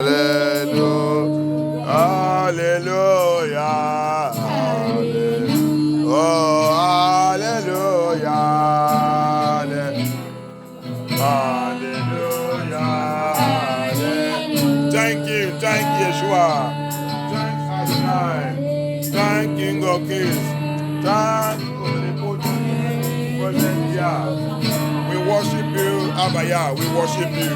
Hallelujah. Hallelujah. Oh, hallelujah. Hallelujah. Thank you, Yeshua. Thank Adonai. Thank King of Kings. Thank Omnipotent. We worship you, Abaya. We worship you.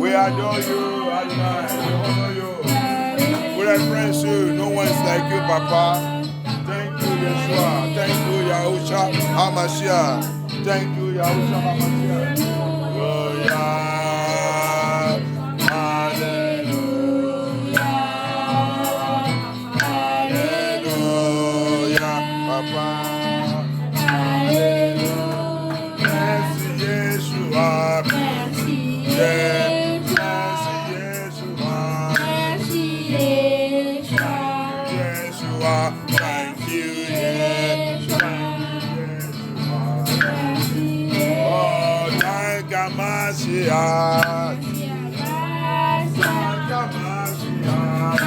We adore you, Adonai. We honor you. We reference you. No one is like you, Papa. Thank you, Yeshua. Thank you, Yahusha HaMashiach. Thank you, Yahusha HaMashiach. Hallelujah. Hallelujah. Papa. Hallelujah. Merci, Yeshua. Thank you, Yeshua. Oh, thank you, Mashiach. Thank you, Mashiach.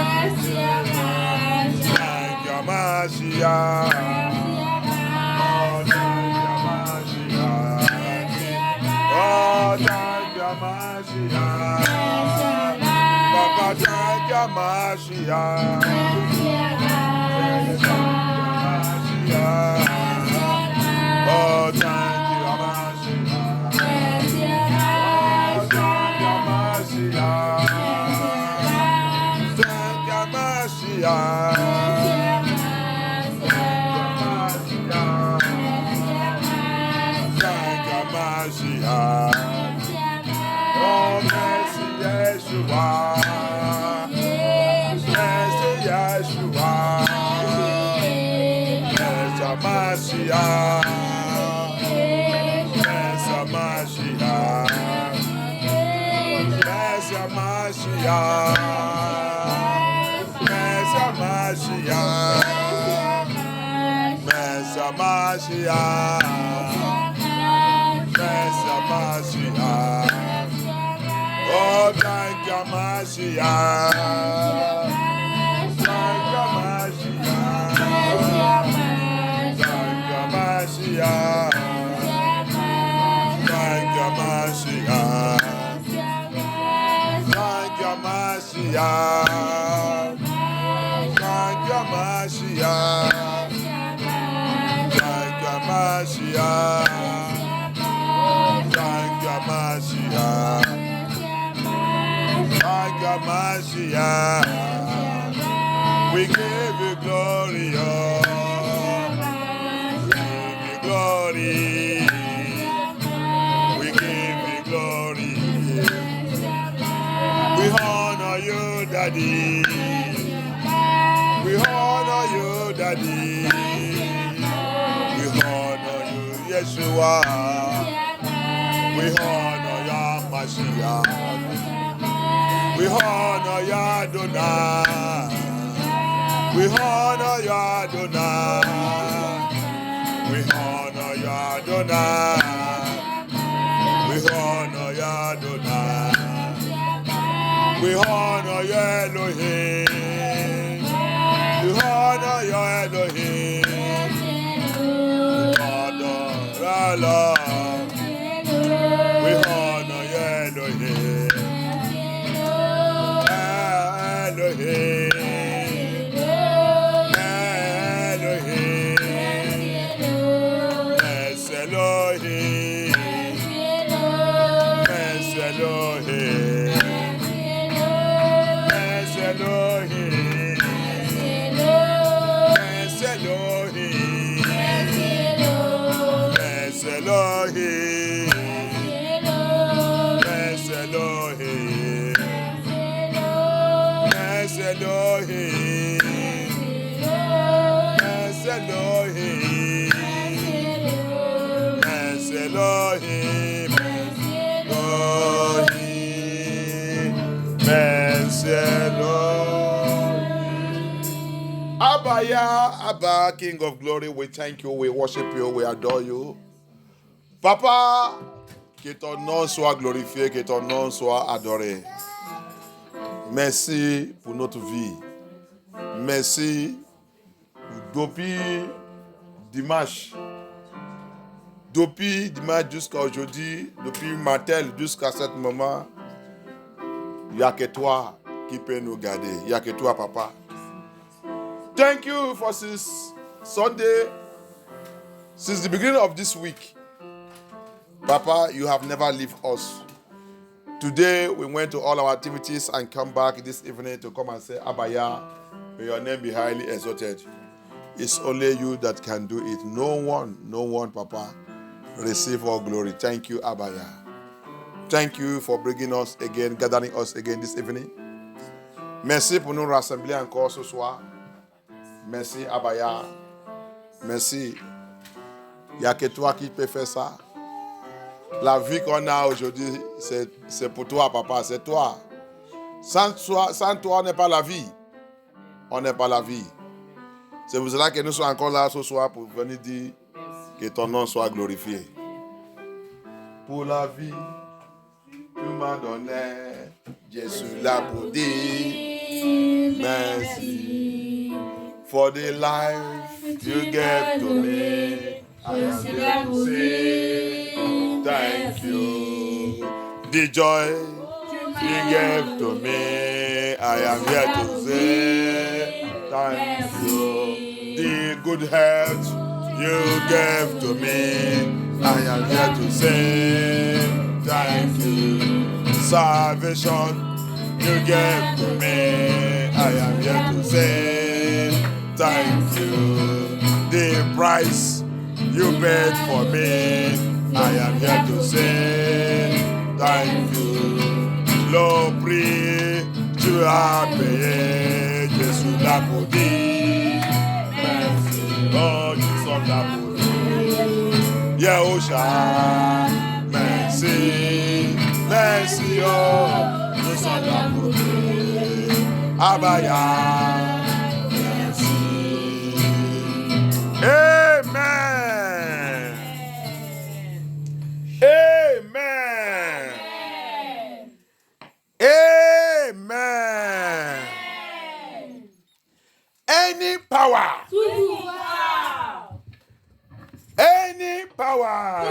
Thank you, Mashiach. Oh, thank you, Mashiach. Papa, thank you, Mashiach. Oh, thank you, Mashiach. Thank you, Mashiach. Thank you, Mashiach. Oh, merci, Yeshua. Merci, Yeshua. Merci, Mashiach. Merci, Mashiach. Merci, Mashiach. Merci, Mashiach. Merci, Mashiach. Merci, Mashiach. Oh, thank you, Mashiach. Thank you, Mashiach. Thank you, Mashiach. Thank you, Mashiach. Thank you, Mashiach. Thank you, Mashiach. Thank you, Mashiach. Thank you, Mashiach. Thank you, Mashiach. We give you glory, oh. We give you glory. We give you glory. We honor you, Daddy. We honor you, Daddy. We honor you, Yeshua. We honor you, Mashiach. We honor you, Adonai. We honor you, Adonai. We honor you, Adonai. We honor you, Adonai. We honor you, Elohim. We honor you, Elohim. We honor you, Lord. We honor you, Elohim. Elohim. Abba, King of glory, we thank you, we worship you, we adore you. Papa, que ton nom soit glorifié, que ton nom soit adoré. Merci pour notre vie. Merci depuis dimanche. Depuis dimanche jusqu'à aujourd'hui, depuis matin jusqu'à ce moment, il n'y a que toi qui peux nous garder. Il n'y a que toi, Papa. Thank you for this Sunday, since the beginning of this week. Papa, you have never left us. Today, we went to all our activities and come back this evening to come and say, Abaya, may your name be highly exalted. It's only you that can do it. No one, Papa. Receive all glory. Thank you, Abaya. Thank you for bringing us again, gathering us again this evening. Merci pour nous rassembler encore ce soir. Merci, Abaya. Merci. Il n'y a que toi qui peux faire ça. La vie qu'on a aujourd'hui, c'est pour toi, Papa. C'est toi. Sans toi, on n'est pas la vie. On n'est pas la vie. C'est pour cela que nous sommes encore là ce soir pour venir dire que ton nom soit glorifié. Pour la vie, tu m'as donné. Je suis là pour dire merci. For the life you gave to me, I am here to say thank you. The joy you gave to me, I am here to say thank you. The good health you gave to me, I am here to say thank you. Salvation you gave to me, I am here to say thank you. The price you paid for me, I am here to say thank you. Le prix tu as payé, je suis là pour dire merci. Oh, tu sont là pour dire Yahusha, merci, merci, oh, nous sommes là pour dire Abaya. Amen. Amen. Amen. Any power. Any power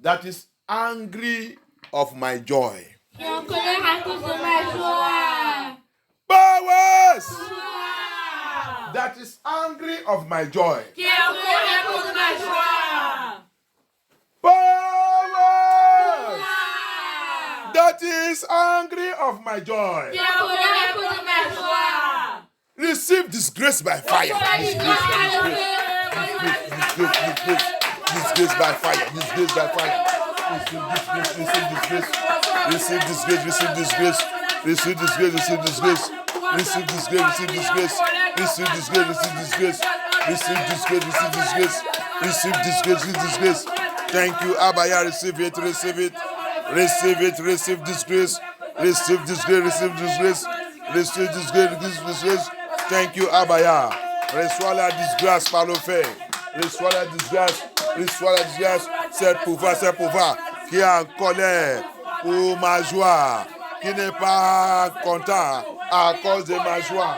that is angry of my joy. Powers that is angry of my joy. Powers that is angry of my joy. Receive disgrace by fire. Disgrace by fire. Disgrace by fire. Receive disgrace. Receive disgrace. Receive disgrace. Receive disgrace. Receive disgrace. Receive disgrace. Receive disgrace. Receive disgrace. Receive disgrace. Receive disgrace. Receive disgrace. Receive disgrace. Thank you, Abaya. Receive it. Receive it. Receive it. Receive disgrace. Receive disgrace. Receive disgrace. Receive disgrace. Receive disgrace. Thank you, Abaya. Reçois la disgrâce par le fait. Reçois la disgrâce. Reçois la disgrâce. C'est pouvoir qui est en colère pour ma joie, qui n'est pas content à cause de ma joie.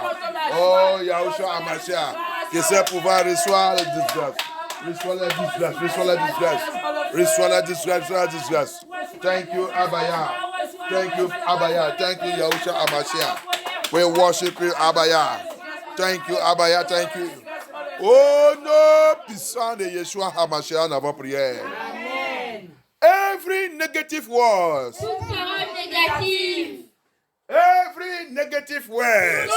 Oh, Yahusha Amashia, que ce pouvoir reçoit la disgrâce. Reçois la disgrâce. Reçois la disgrâce. Reçois la disgrâce. Reçois la disgrâce. Thank you, Abaya. Thank you, Abaya. Thank you, Yahusha Amashia. We worship you, Abaya. Thank you, Abaya. Thank you. Oh non, puissant de Yeshua HaMashiach en avant prière. Amen. Every negative word. Every negative word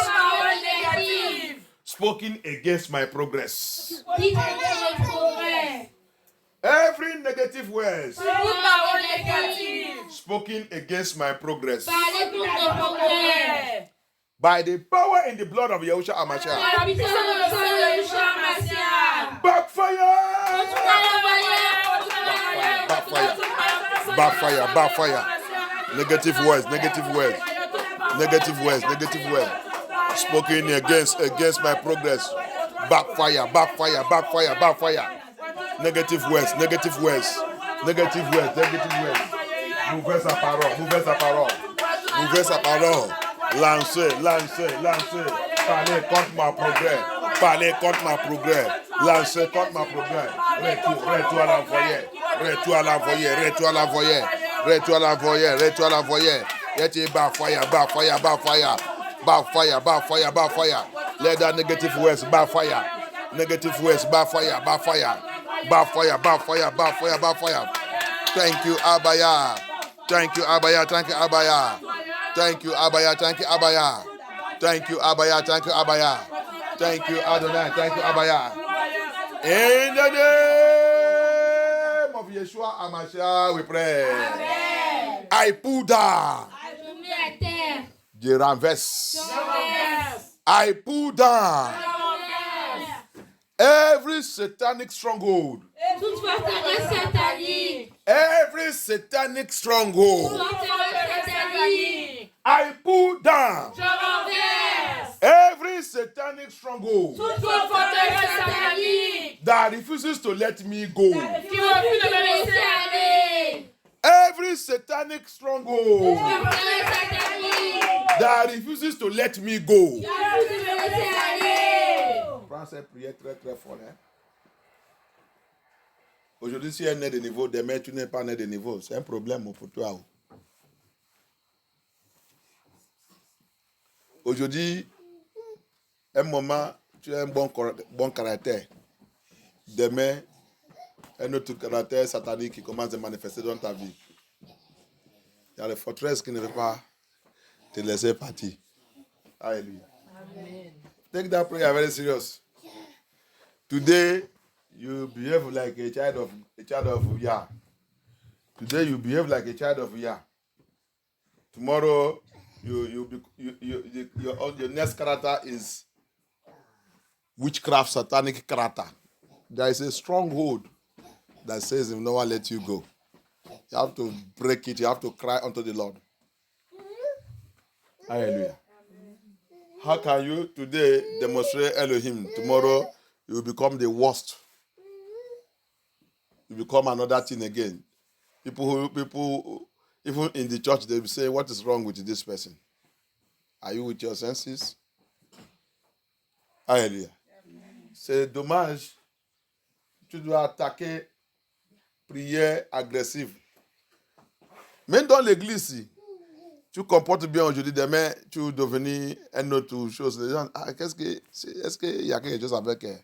spoken against my progress. Every negative word spoken against my progress. By the power in the blood of Yahusha HaMashiach. Backfire! Backfire! Backfire! Backfire! Negative words, negative words, negative words, negative words spoken against my progress. Backfire! Backfire! Backfire! Backfire! Negative words, negative words, negative words, negative words. Mauvaise parole, mauvaise parole. Ouvrez sa parole. Lancez. Parlez contre ma progrès. Parlez contre ma progrès. Lancez contre ma progrès. Retour à l'envoyer. Retour à l'envoyer. Let it backfire. Let that negative words backfire. Backfire. Thank you, Abaya. Thank you, Abaya. Thank you, Adonai. Thank you, Abaya. In the name of Yeshua Amashiach, we pray. Amen. I pull down. Je renverse. I pull down every satanic stronghold. Every satanic stronghold. I pull down every satanic stronghold that refuses to let me go. Every satanic stronghold that refuses to let me go. Prends cette prière très très fort. Aujourd'hui, si elle n'est de niveau, demain tu n'es pas né de niveau. C'est un problème pour toi. Aujourd'hui, un moment, tu as un bon caractère. Demain, un autre caractère satanique qui commence à manifester dans ta vie. Il y a les forteresses qui ne veulent pas te laisser partir. Alléluia. Amen. Take that prayer very serious. Today, you behave like a child of Yah. Today, you behave like a child of Yah. Tomorrow, your next character is witchcraft, satanic character. There is a stronghold that says if no one let you go. You have to break it. You have to cry unto the Lord. Hallelujah. How can you today demonstrate Elohim? Tomorrow you will become the worst. You become another thing again. People, even in the church, they will say, "What is wrong with this person? Are you with your senses?" Hallelujah. C'est dommage. Tu dois attaquer prière agressive. Même dans l'église, tu comportes bien aujourd'hui, demain, tu vas devenir une autre chose. Les gens, est-ce qu'il y a quelque chose avec la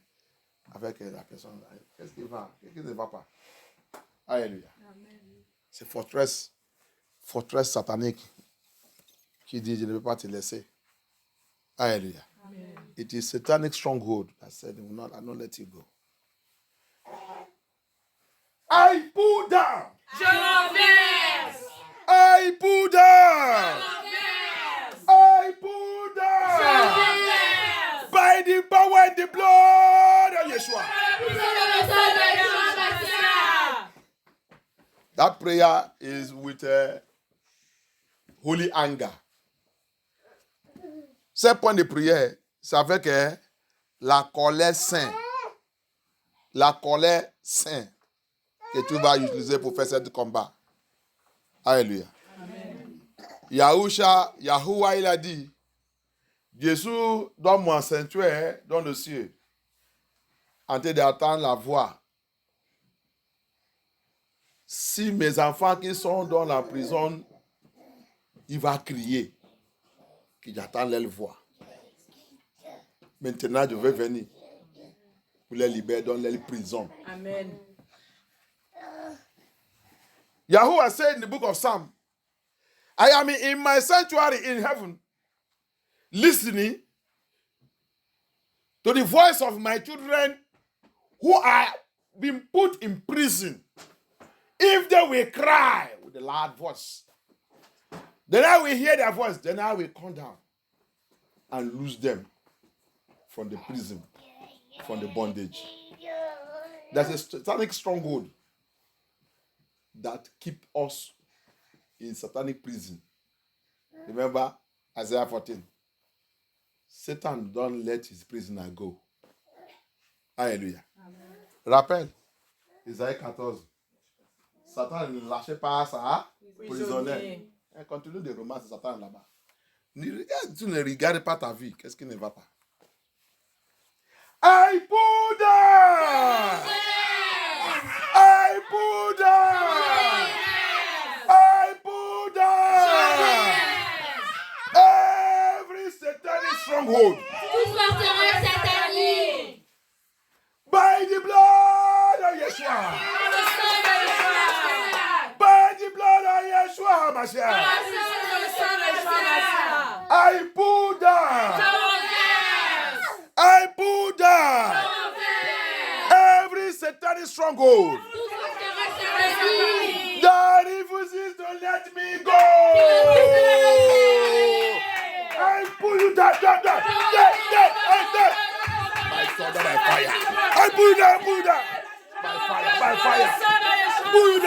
personne? Qu'est-ce qui va? Qu'est-ce qui ne va pas? Alléluia. C'est forteresse satanique qui dit, je ne veux pas te laisser. Alléluia. It is satanic stronghold that said, I will not let you go. I pull down. Je renverse. I pull down. I pull down. By the power and the blood of Yeshua. That prayer is with holy anger. Ce point de prière, c'est avec la colère sainte. La colère sainte que tu vas utiliser pour faire ce combat. Alléluia. Yahuwah, il a dit, Jésus, donne-moi un sanctuaire dans le ciel, en train d'attendre la voix. Si mes enfants qui sont dans la prison, il va crier, que j'attends leur voix. Maintenant, je vais venir pour les libérer dans leur prison. Amen. Yahuwah said in the book of Psalm, I am in my sanctuary in heaven, listening to the voice of my children who are being put in prison. If they will cry with a loud voice, then I will hear their voice, then I will come down and loose them from the prison, from the bondage. There's a satanic stronghold that keep us in satanic prison. Remember Isaiah 14. Satan don't let his prisoner go. Alléluia. Rappelle, Isaïe 14. Satan ne lâchait pas sa prisonnière. Elle continue de romancer Satan là-bas. Tu ne regardes pas ta vie. Qu'est-ce qui ne va pas? Aïe, Bouddha! Aïe, Bouddha! Aïe, Bouddha! Every satanic stronghold. By the blood of Yeshua. By the blood of Yeshua HaMashiach. I Buddha. I Buddha. Every satanic stronghold that refuses to let me go. I pull you down. By thunder, by fire. I pull you down. By fire. Pull you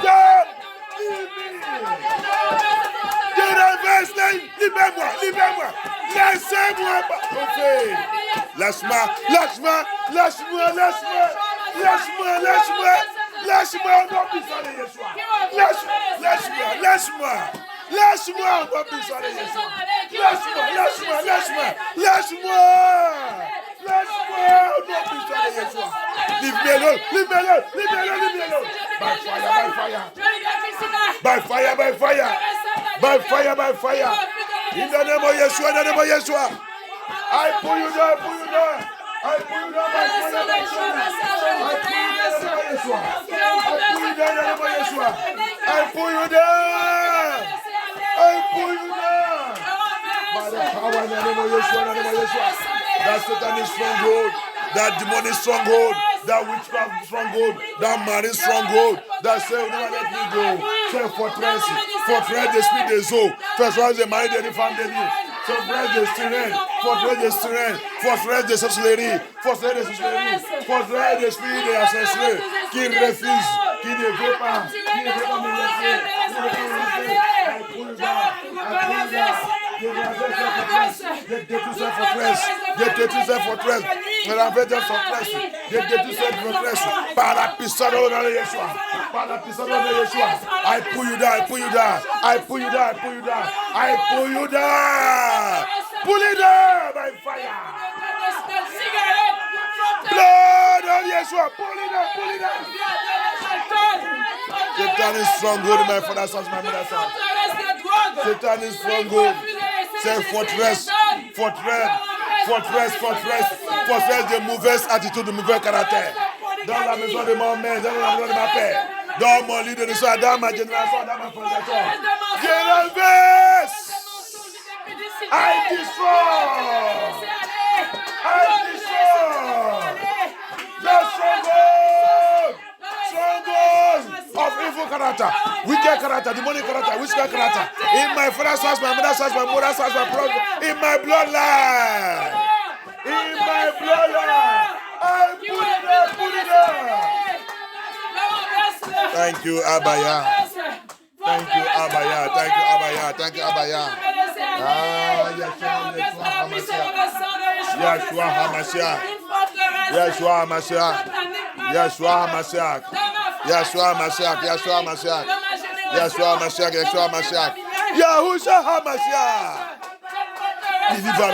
down. Libère-moi. Laissez-moi. Lâche-moi. Lâche-moi, on doit puissant de Yeshua. Lâche-moi, on doit puissant de Yeshua. Lâche-moi, on doit puissant de Yeshua. Leave me alone. By fire. In the name of Yeshua. I pull you down. I pull you down by the power in the name of Yeshua. That satanic stronghold, that demonic stronghold, that witchcraft stronghold, that marine stronghold, that say, never let me go. Say, fortress d'esprit des eaux, fortress de mari de famille, fortress de sirène, fortress de sorcellerie, fortress d'esprit de assassinat, qui refuse, qui ne veut pas me laisser. Je détruis cette forteresse. Par la puissance de Yeshua. I pull you down. Pull it down by fire. Blood of Yeshua. Pull it down. Satan is stronghold, my father's house, my mother's house. Satan is stronghold. C'est forteresse de mauvaise attitude, de mauvais caractère. Dans la maison de mon mère, dans la maison de ma père, dans mon lit de l'histoire, dans ma génération, dans ma fondation. Je renverse. I destroy. The stronghold of evil character, wicked character, demonic character, witchcraft character. In my father's house, my mother's house, my mother's house, my brother, in my bloodline. I put it up. Thank you, Abaya. Yeshua HaMashiach. Yahusha HaMashiach. Deliver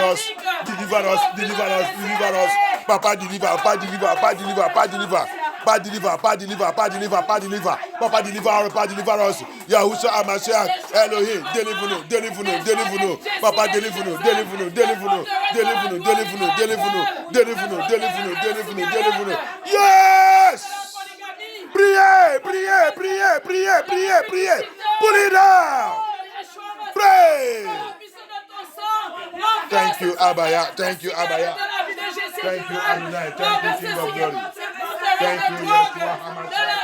us. Papa, deliver. Papa, deliver. Us. Yahusha HaMashiach. Elohim, deliver nous. Papa, deliver nous. Yes! Priez. Pull it down. Pray. Thank you, Abaya. Thank you, Adonai. Thank you, King of Glory. Thank you, Yeshua HaMashiach.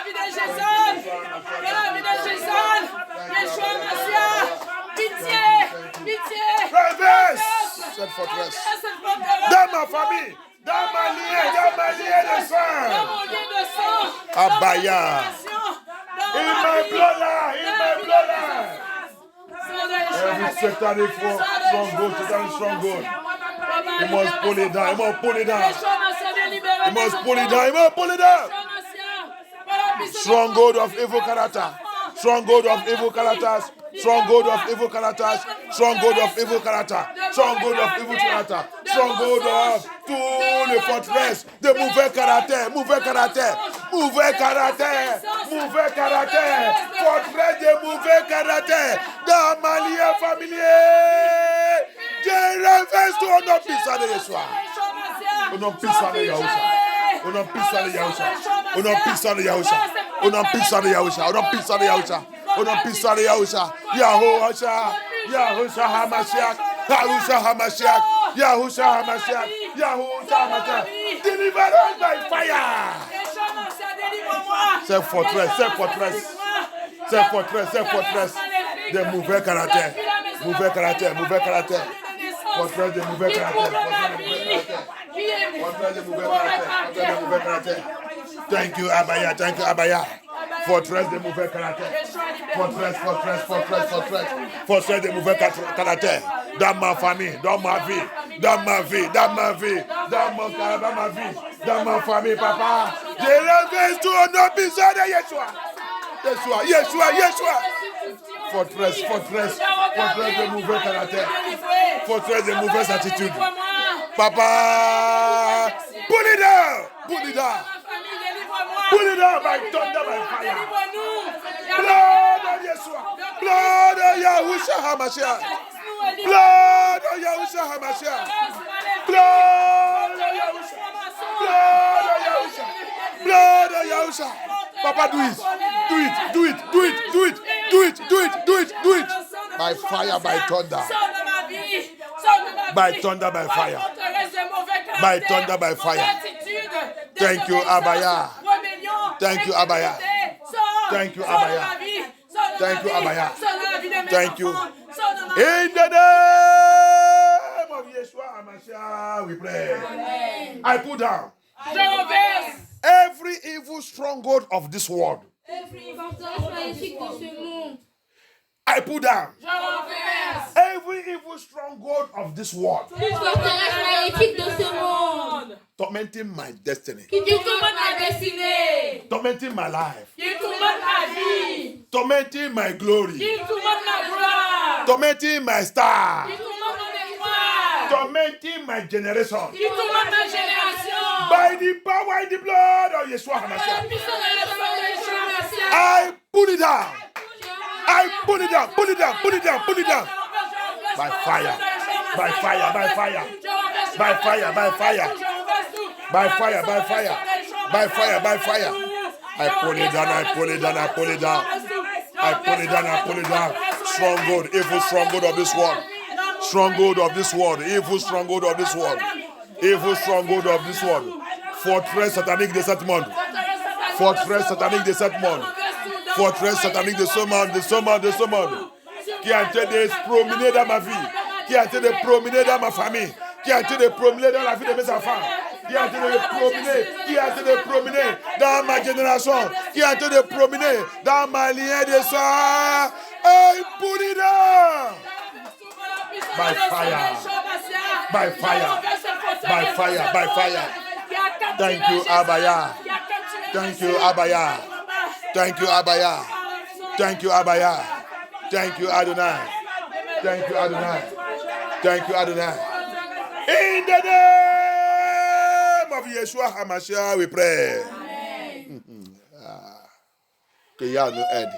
Traverse cette forteresse. Dans ma famille, dans ma lignée de sang. Abaya. In my bloodline. Every satanic stronghold. You must pull it down. Stronghold of evil character. stronghold of evil characters, stronghold of evil characters, stronghold of evil character, stronghold of evil character, stronghold of tous les forteresses de mauvais caractère, mauvais caractère, mauvais caractère, mauvais caractère, forteresse de mauvais caractère, dans ma lien familier, je renverse tout au nom puissant de Yeshua. Au nom puissant de Yahusha. Au nom puissant de Yahusha. Au nom puissant de Yahusha. Au nom puissant de Yahusha. Au nom puissant de Yahusha. Au nom puissant de Yahusha. Yahusha. Yahusha Hamashiach. Yahusha Hamashiach. Yahusha Hamashiach. Yahusha Hamashiach. Deliver us by fire. Cette forteresse, cette forteresse. Cette forteresse, cette forteresse. De mauvais caractère. Mauvais caractère, mauvais caractère. Forteresse de mauvais caractère. Forteresse de mauvais caractère. Forteresse de mauvais caractère. Thank you, Abaya. Thank you, Abaya. Forteresse de mauvais caractère. Forteresse, forteresse, forteresse, forteresse. Forteresse de mauvais caractère. Dans ma famille, dans ma vie, dans ma vie, dans ma vie, dans ma vie, dans ma famille, papa. Je renverse tout au nom puissant de Yeshua. Yeshua, Yeshua, Yeshua. Forteresse, forteresse, forteresse de mauvais caractère. Forteresse de mauvaises attitudes. Papa, pull it down, pull it down. Pull it down by thunder, by fire. Blood of Yeshua. Blood of Yahusha HaMashiach. Blood of Yahusha HaMashiach. Blood of Yahusha. Blood of Yahusha. Blood of Yahusha. Papa, do it. Do it. Do it. Do it. Do it. Do it. Do it. Do it. Do it. By fire, by thunder. By thunder, by fire. By thunder, by fire. Thank you, Abaya. Thank you, Abaya. Thank you, Abaya. Thank you, Abaya. Thank you. In the name of Yeshua HaMashiach, we pray. Amen. I put down every evil stronghold of this world. I put down every evil stronghold of this world. Tormenting my destiny. Tormenting my life. Tormenting my glory. Tormenting my star. Tormenting my generation. By the power and the blood of Yeshua HaMashiach. I put it down. I put it down. Put it down. Put it down. Put it down. By fire. By fire. By fire. By fire. By fire. By fire. By fire. By fire. By fire. I pull it down. I pull it down. I pull it down. I pull it down. I pull it down. Stronghold. Evil stronghold of this world. Stronghold of this world. Evil stronghold of this world. Evil stronghold of this world. Fortress satanique de cette monde. Fortress satanique de cette monde. Forteresse satanique de ce monde, de ce monde, de ce monde, qui a été de se promener dans ma vie, qui a été de promener dans ma famille, qui a été de promener dans la vie de mes enfants, qui a été de promener, qui a été de promener dans ma génération, qui a été de promener dans ma lignée de sang. Hey, put it down! By fire, by fire, by fire, by fire. Thank you, Abaya. Thank you, Abaya. Thank you, Abaya. Thank you, Abaya. Thank you, Adonai. Thank you, Adonai. Thank you, Adonai. In the name of Yeshua HaMashiach, we pray. Que Yah nous aide.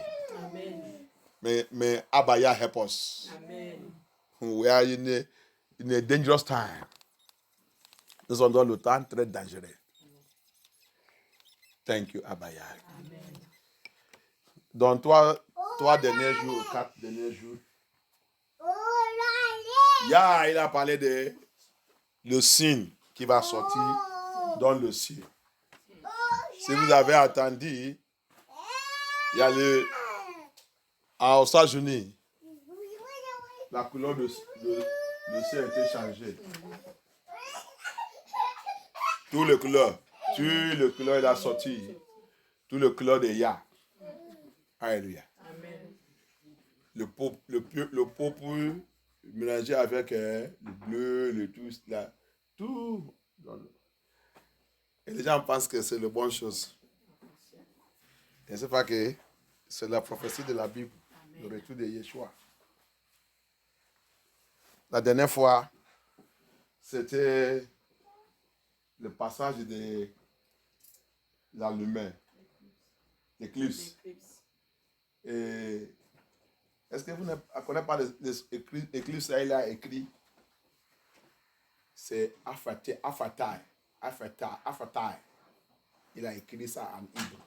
May Abaya help us. We are in a dangerous time. Nous sommes dans le temps très dangereux. Thank you, Abaya. Dans trois derniers jours, 4 derniers jours, Yah, il a parlé de le signe qui va sortir dans le ciel. Si vous avez attendu, il y a aux États-Unis, la couleur de ciel a été changée. Tout le couleur, il a sorti. Tout le couleur de Yah. Alléluia. Amen. Le peuple mélangé avec le bleu, le tout, là, tout. Et les gens pensent que c'est la bonne chose. Et c'est pas que C'est la prophétie de la Bible, le retour de Yeshua. La dernière fois, c'était le passage de l'allumeur, l'éclipse. Et est-ce que vous ne connaissez pas l'éclipse là, il a écrit? C'est Afatai. Il a écrit ça en hébreu.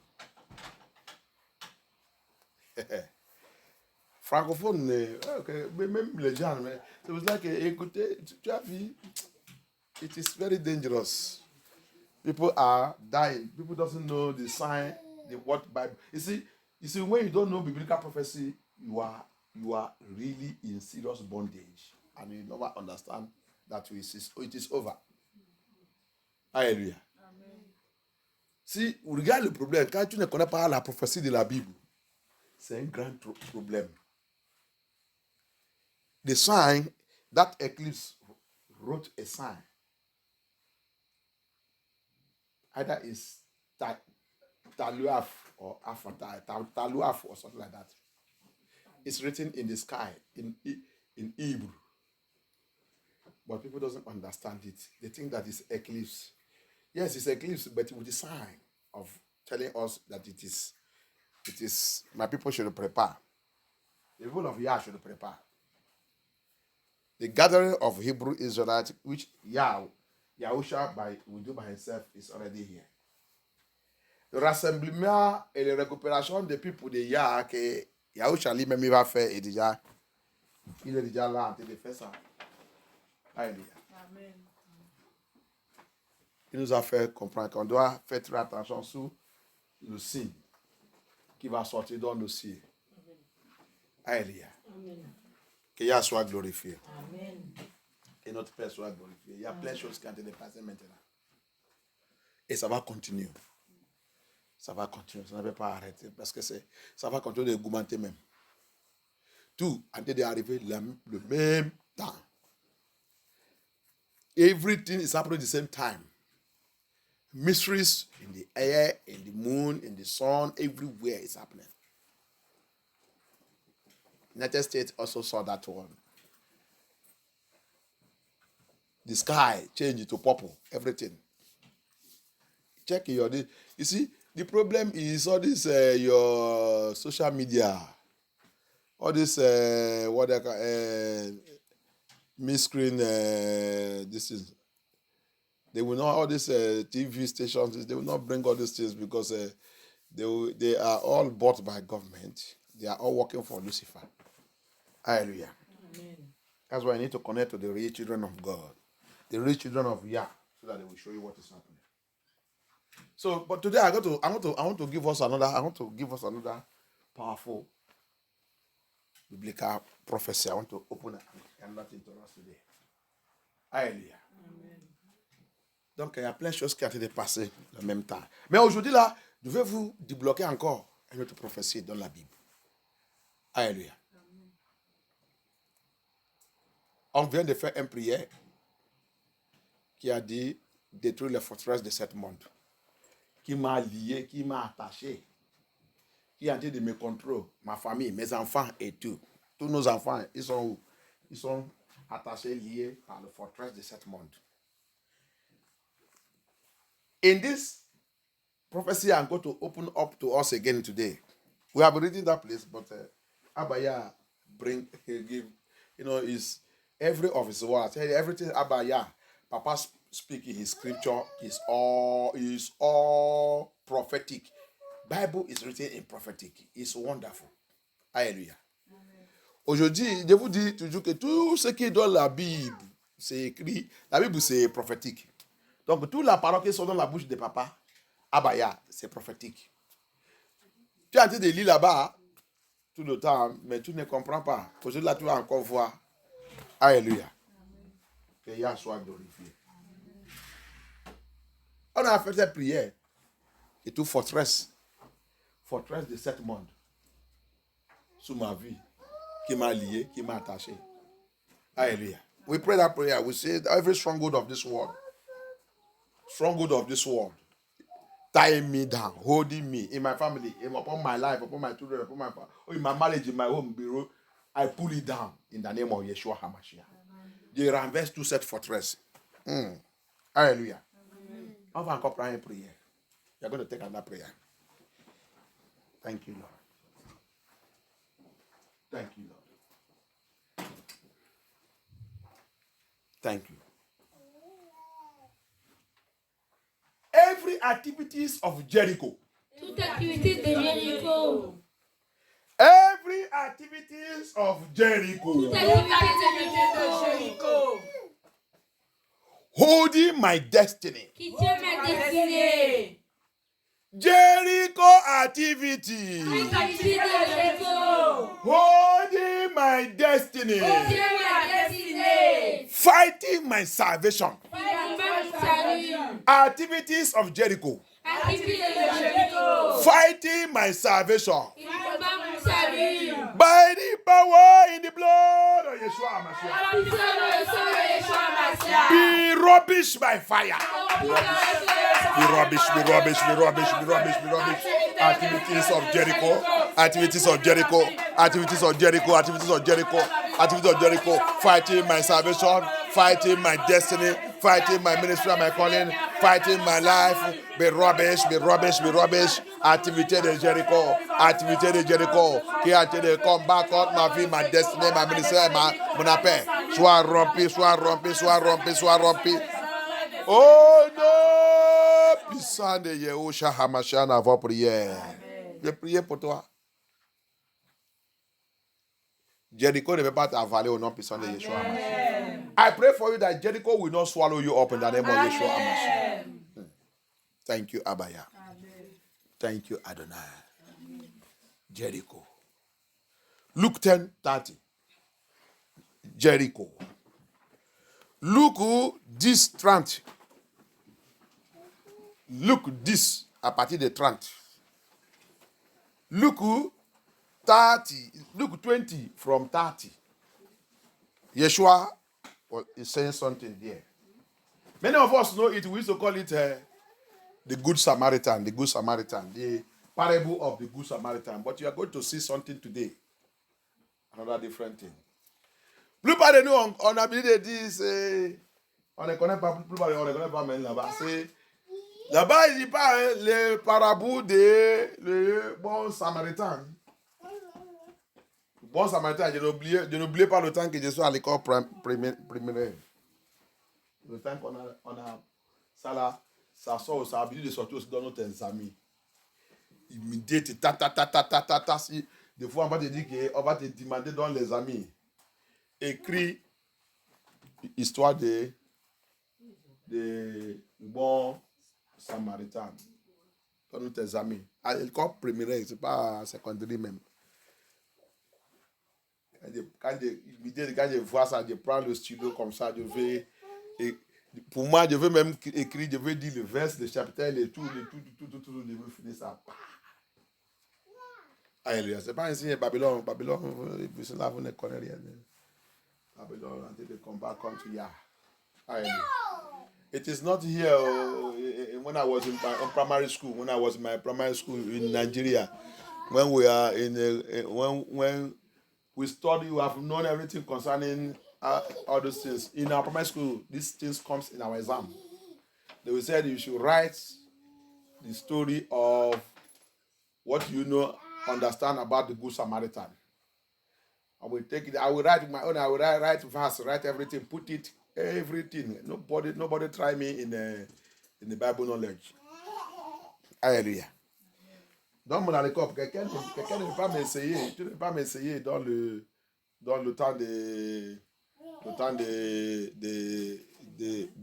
Francophone, mais même les gens, c'est pour ça que, écoutez, tu as vu, it is very dangerous. People are dying. People doesn't know the sign, the what Bible. You see, when you don't know biblical prophecy, you are really in serious bondage, and you never understand that it is over. Alléluia. Si on regarde le problème, quand tu ne connais pas la prophétie de la Bible, c'est un grand problème. The sign, that eclipse wrote a sign. Either it's Taluaf or Afatai, Taluaf or something like that. It's written in the sky in Hebrew. But people doesn't understand it. They think that it's eclipse. Yes, it's eclipse, but with the sign of telling us that it is, my people should prepare. The people of Yah should prepare. The gathering of Hebrew Israelites, which Yahusha will do by himself, is already here. Le rassemblement et la récupération des peuples de Yah que Yahusha lui-même il va faire, il est déjà là en train de faire ça. Alléluia. Amen. Il nous a fait comprendre qu'on doit faire très attention sur le signe qui va sortir dans nos cieux. Alléluia. Amen. Que Yah soit glorifié. Amen. Que notre Père soit glorifié. Il y a plein de choses qui ont été dépassées maintenant. Et ça va continuer. Ça va continuer. Ça ne va pas arrêter. Parce que ça va continuer d'augmenter même. Tout a été d'arriver le même temps. Everything is happening at the same time. Mysteries in the air, in the moon, in the sun, everywhere is happening. United States also saw that one. The sky changed to purple, everything. Check your. You see, the problem is all this your social media, all this what they call miscreen. This is. They will not all these TV stations. They will not bring all these things because they are all bought by government. They are all working for Lucifer. Hallelujah. Amen. That's why I need to connect to the real children of God, the real children of Yah, so that they will show you what is happening. So, but today I want to give us another powerful biblical prophecy. I want to open another thing to us today. Hallelujah. Amen. Donc il y a plein de choses qui ont été passées en même temps. Mais aujourd'hui là, je vais vous débloquer encore une autre prophétie dans la Bible. Alléluia. On vient de faire une prière qui a dit détruire les forteresses de ce monde, qui m'a lié, qui m'a attaché, qui a dit de me contrôler, ma famille, mes enfants et tout. Tous nos enfants, ils sont où? Ils sont attachés, liés par les forteresses de ce monde. In this prophecy, I'm going to open up to us again today. We have reading that place, but Abaya give, is every of his words, everything Abaya, Papa speaking his scripture is all prophetic. Bible is written in prophetic. It's wonderful. Alléluia. Aujourd'hui, je vous dis toujours que tout ce qui est dans la Bible, c'est écrit. La Bible, c'est prophétique. Donc, toute la parole qui sort dans la bouche de papa, Abaya, c'est prophétique. Tu es en train de lire là-bas tout le temps, mais tu ne comprends pas. Aujourd'hui, là, tu vas encore voir. Alléluia. Que Yah soit glorifié. On a fait cette prière. Et toute forteresse de ce monde, sous ma vie, qui m'a lié, qui m'a attaché. Alléluia. We pray that prayer. We say every stronghold of this world, tying me down, holding me in my family, upon my life, upon my children, upon my in my marriage, in my home bureau, I pull it down in the name of Yeshua HaMashiach. The Ramves to set fortress. Hallelujah. I'm going to pray prayer. You're going to take another prayer. Thank you, Lord. Thank you, Lord. Thank you. Every activities of Jericho. Toute activité de Jéricho. Every activities of Jericho. Toute activité de Jéricho. Holding my destiny. Qui tient ma destinée. Jericho activity. Toute activité de Jéricho. Holding my destiny. Qui tient ma destinée. Fighting my salvation. Qui combat mon salut. Activities of Jericho. Activité de Jéricho. Fighting my salvation. Qui combat mon salut. By the power in the blood of Yeshua HaMashiach. À la puissance dans le sang de Yeshua HaMashiach. Be rubbish by fire. Be Be rubbish, be rubbish, be rubbish, be rubbish, be rubbish. Activities of Jericho. Activities of Jericho. Activities of Jericho. Activities of Jericho. Activities of Jericho. Fighting my salvation. Fighting my destiny. Fighting my ministry and my calling. Fighting my life. Be rubbish, be rubbish, be rubbish. Activité de Jericho. Activité de Jericho. Qui a été de combat contre ma vie, ma destinée, ma ministère, mon appel. Soit rompu, soit rompu, soit rompu, soit rompu. Oh non! Puissant de Yeshua HaMashiach, avant prière. Je prie pour toi. Jericho ne peut pas t'avaler au nom puissant de Yeshua HaMashiach. I pray for you that Jericho will not swallow you up in the name of Yeshua HaMashiach. Thank you, Abaya. Thank you, Adonai. Jericho. Luke 10:30. Jericho. Luke 10:30. Luke 10 à partir de 30. Luke 30. Luke 20 from 30. Yeshua is saying something there. Many of us know it. We used to call it the Good Samaritan. The Good Samaritan. The parable of the Good Samaritan. But you are going to see something today. Another different thing. Plus pas de nous, on a habitué de dire, on ne connaît pas, plus pas, on ne connaît pas même là-bas. C'est, là-bas, il dit pas le parabole de le bon Samaritain. Le bon Samaritain, je n'oublie pas le temps que je suis à l'école primaire. Le temps qu'on a ça là, ça sort, ça a habitué de sortir aussi dans notre examen. Il me dit, si, des fois, on va te dire qu'on va te demander dans les amis. Écrit histoire de bon Samaritain. Dans tes amis. À l'école primaire, c'est pas secondaire même. Quand je vois ça, je prends le stylo comme ça, je vais. Pour moi, je veux même écrire, je veux dire le verset, le chapitre, et tout, je veux finir ça. Alléluia. C'est pas ainsi, Babylone, là, vous ne connaissez rien. Babylone, en train de combat contre Yah. Hallelujah. It is not here when I was in primary school, when I was in my primary school in Nigeria, when we are when we study, we have known everything concerning all those things. In our primary school, these things comes in our exam. They will say you should write the story of what you know, understand about the Good Samaritan. I will take it. I will write my own. I will write verse, write everything, put it, everything. Nobody try me in the Bible knowledge. Alléluia. Donc mon alcool, quelqu'un ne peut pas m'essayer. Tu ne peux pas m'essayer dans le temps des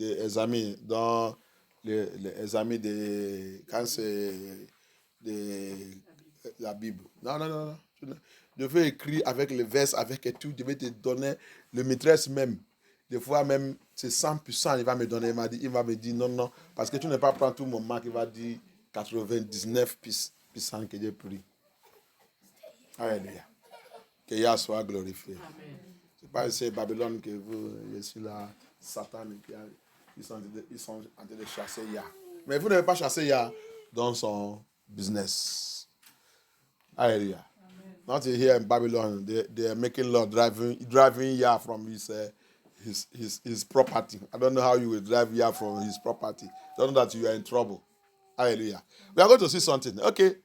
examens, dans les examens de quand c'est de la Bible. Non. Je veux écrire avec les vers, avec tout. Je vais te donner le maîtresse même. Des fois même, c'est 100%, il va me donner. Il va me dire non, parce que tu ne peux pas prendre tout mon marque. Il va dire 99% que j'ai pris. Alléluia. Que Yah soit glorifié. Ce n'est pas ici Babylone que je suis là, Satan, ils sont en train de chasser Yah. Mais vous n'avez pas chassé Yah. dans son business. Hallelujah. Not here in Babylon. They are making law driving here from his property. I don't know how you will drive here from his property. Don't know that you are in trouble. Hallelujah. We are going to see something. Okay.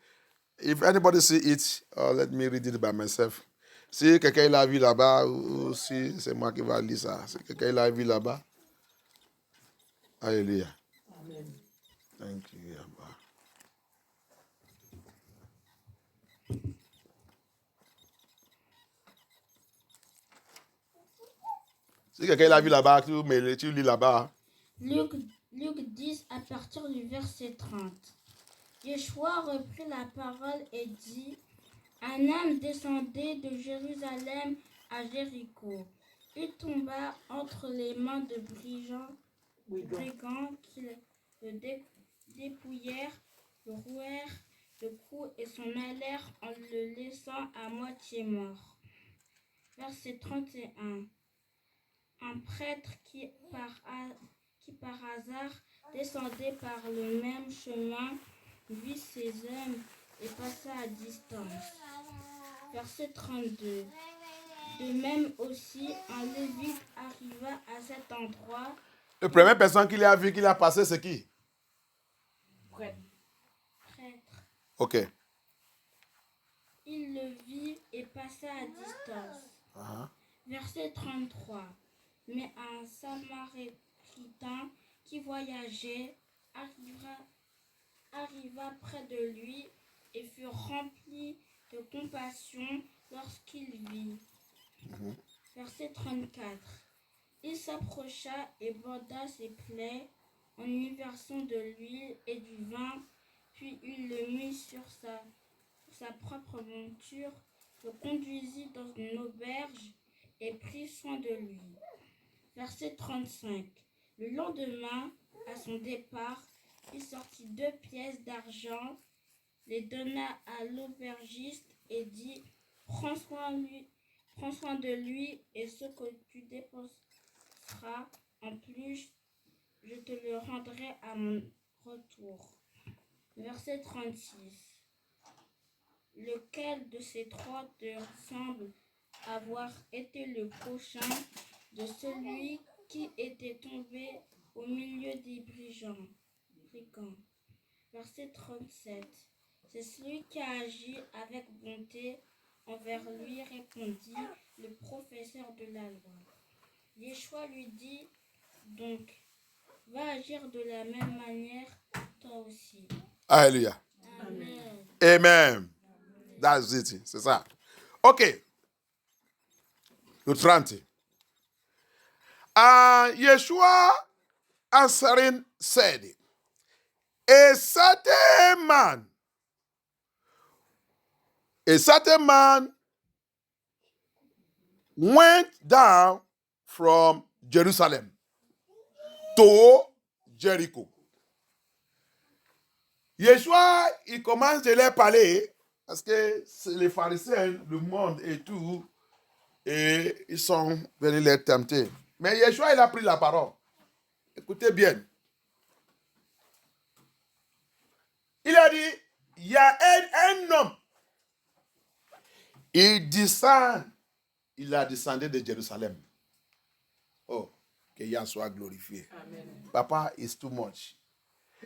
If anybody see it, let me read it by myself. Si quelqu'un l'a vu là-bas, ou si c'est moi qui vais lire ça. Si quelqu'un l'a vu là-bas. Hallelujah. Amen. Thank you, Abba. Si quelqu'un l'a vu là-bas, tu lis là-bas. Luc 10 à partir du verset 30. Yeshua reprit la parole et dit, un homme descendait de Jérusalem à Jéricho. Il tomba entre les mains de brigands qui le dépouillèrent, le rouèrent le cou et s'en allèrent en le laissant à moitié mort. Verset 31. Un prêtre qui par hasard descendait par le même chemin vit ces hommes et passa à distance. Verset 32. De même aussi, un lévite arriva à cet endroit. La première personne qu'il a vu, qu'il a passé, c'est qui? Prêtre. Ok. Il le vit et passa à distance. Uh-huh. Verset 33. Mais un Samaritain qui voyageait arriva près de lui et fut rempli de compassion lorsqu'il vit. Uh-huh. Verset 34. Il s'approcha et banda ses plaies en y versant de l'huile et du vin, puis il le mit sur sa propre monture, le conduisit dans une auberge et prit soin de lui. Verset 35. Le lendemain, à son départ, il sortit 2 pièces d'argent, les donna à l'aubergiste et dit, prends soin de lui et ce que tu dépenseras en plus, je te le rendrai à mon retour. Verset 36. Lequel de ces 3 te semble avoir été le prochain de celui qui était tombé au milieu des brigands. Verset 37. C'est celui qui a agi avec bonté envers lui, répondit le professeur de la loi. Yeshua lui dit donc, va agir de la même manière toi aussi. Alléluia. Amen. Amen. That's it. C'est ça. Ok. Le 30. Yeshua answering said, a certain man went down from Jerusalem to Jericho. Yeshua, il commence de leur parler parce que c'est les pharisiens, le monde et tout, et ils sont venus les tenter. Mais Yeshua, il a pris la parole. Écoutez bien. Il a dit, il y a un homme. Il a descendu de Jérusalem. Oh, que Yah soit glorifié. Amen. Papa is too much.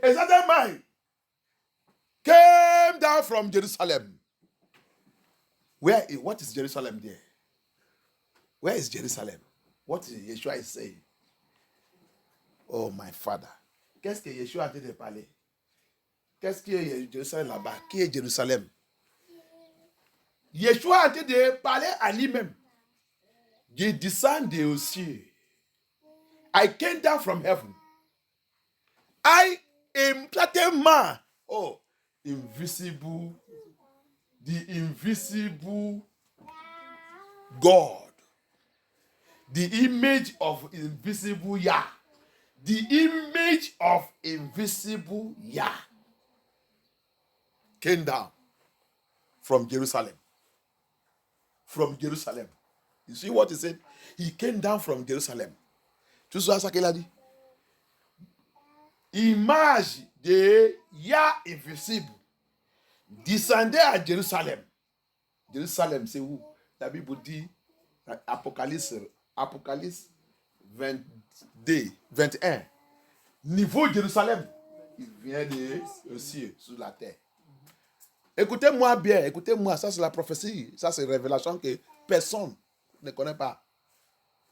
A certain man came down from Jerusalem. What is Jerusalem there? Where is Jerusalem? What is Yeshua is saying? Oh, my Father. Qu'est-ce que Yeshua a dit de parler? Qu'est-ce qui est Jérusalem là-bas? Qui est Jérusalem? Yeshua a dit de parler à lui-même. Je descendais aux cieux. I came down from heaven. I am certain man. Oh, invisible. The invisible God. The image of invisible Yah. The image of invisible Yah came down from Jerusalem. From Jerusalem. You see what he said? He came down from Jerusalem. Tu sais ça qu'il a dit? image de Yah invisible descendait à Jérusalem. Jérusalem, c'est où? La Bible dit, Apocalypse 22, 21. Niveau Jérusalem, il vient de ciel, sur la terre. Écoutez-moi bien, écoutez-moi, ça c'est la prophétie, ça c'est une révélation que personne ne connaît pas.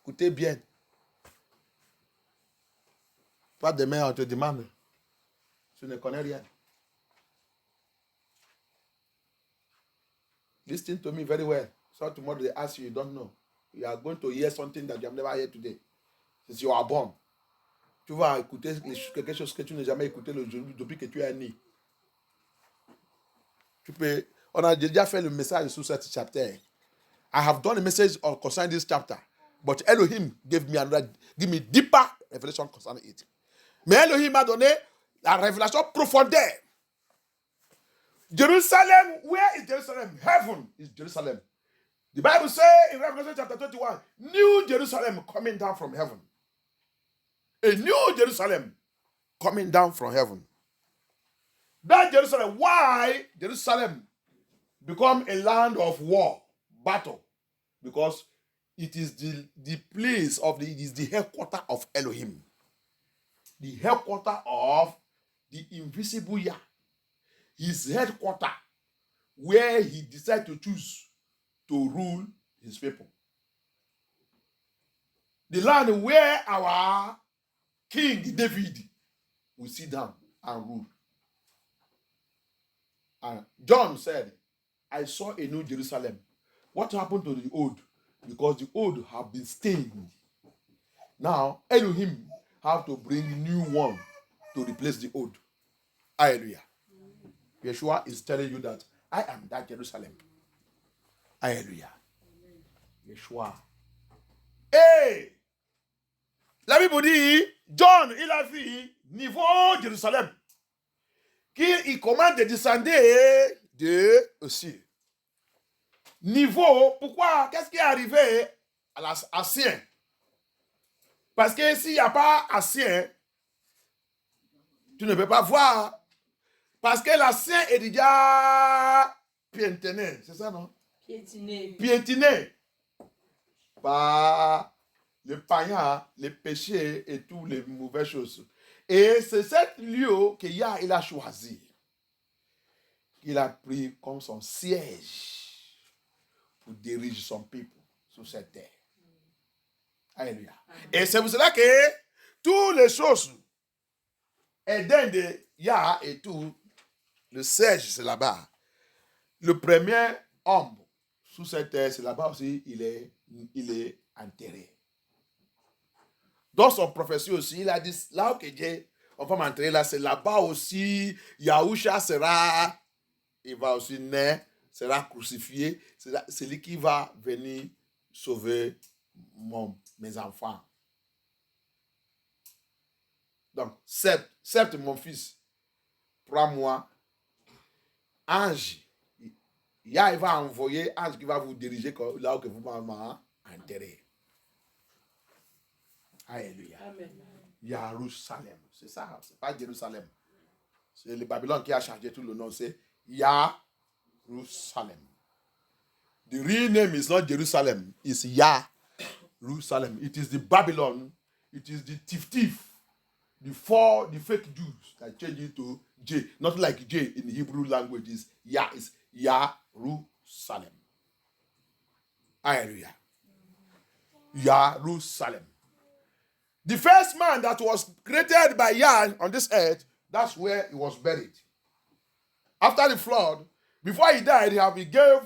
Écoutez bien. Pas demain, on te demande, tu ne connais rien. Listen to me very well. So tomorrow they ask you, you don't know. You are going to hear something that you have never heard today. Since you are born. Tu vas écouter quelque chose que tu n'as jamais écouté depuis que tu es né. On a déjà fait le message sur cette chapter. I have done a message concerning this chapter. But Elohim give me deeper revelation concerning it. Mais Elohim m'a donné la révélation profondeur. Jerusalem, where is Jerusalem? Heaven is Jerusalem. The Bible says in Revelation chapter 21, New Jerusalem coming down from heaven. A new Jerusalem coming down from heaven. That Jerusalem, why Jerusalem become a land of war, battle? Because it is the place of it is the headquarters of Elohim. The headquarters of the invisible Yah. His headquarters, where he decided to choose to rule his people. The land where our King David will sit down and rule. And John said, I saw a new Jerusalem. What happened to the old? Because the old have been stained. Now, Elohim have to bring new one to replace the old. Hallelujah. Yeshua is telling you that I am that Jerusalem. Hallelujah. Yeshua. Hey! La Bible dit, John, il a vu niveau Jérusalem. Qu'il commande de descendre de ciel. Niveau, pourquoi? Qu'est-ce qui est arrivé à Sien? Parce que s'il n'y a pas Sien, tu ne peux pas voir. Parce que la Sien est déjà piétinée, c'est ça, non? Piétinée par le païen, les péchés et toutes les mauvaises choses. Et c'est cet lieu que Yah il a choisi. Il a pris comme son siège pour diriger son peuple sur cette terre. Alléluia. Et c'est pour cela que toutes les choses Éden de Yah et tout, le siège c'est là-bas. Le premier homme sous cette terre, c'est là-bas aussi, il est enterré. Dans son prophétie aussi, il a dit, là où on va m'entrer là, c'est là-bas aussi, Yahusha il va aussi naître, sera crucifié, c'est lui qui va venir sauver mes enfants. Donc, certes, mon fils, prends-moi, ange, il va envoyer ange qui va vous diriger là où vous m'avez enterré. Alléluia. Amen. Jérusalem. C'est ça, c'est pas Jérusalem. C'est le Babylone qui a changé tout le nom, c'est Jerusalem. The real name is not Jerusalem, it's Jerusalem. It is the Babylon, it is the thief, the fake Jews that change it to J. Not like J in the Hebrew language, is Jerusalem. Hallelujah. Jerusalem. The first man that was created by Yah on this earth, that's where he was buried. After the flood, before he died, he gave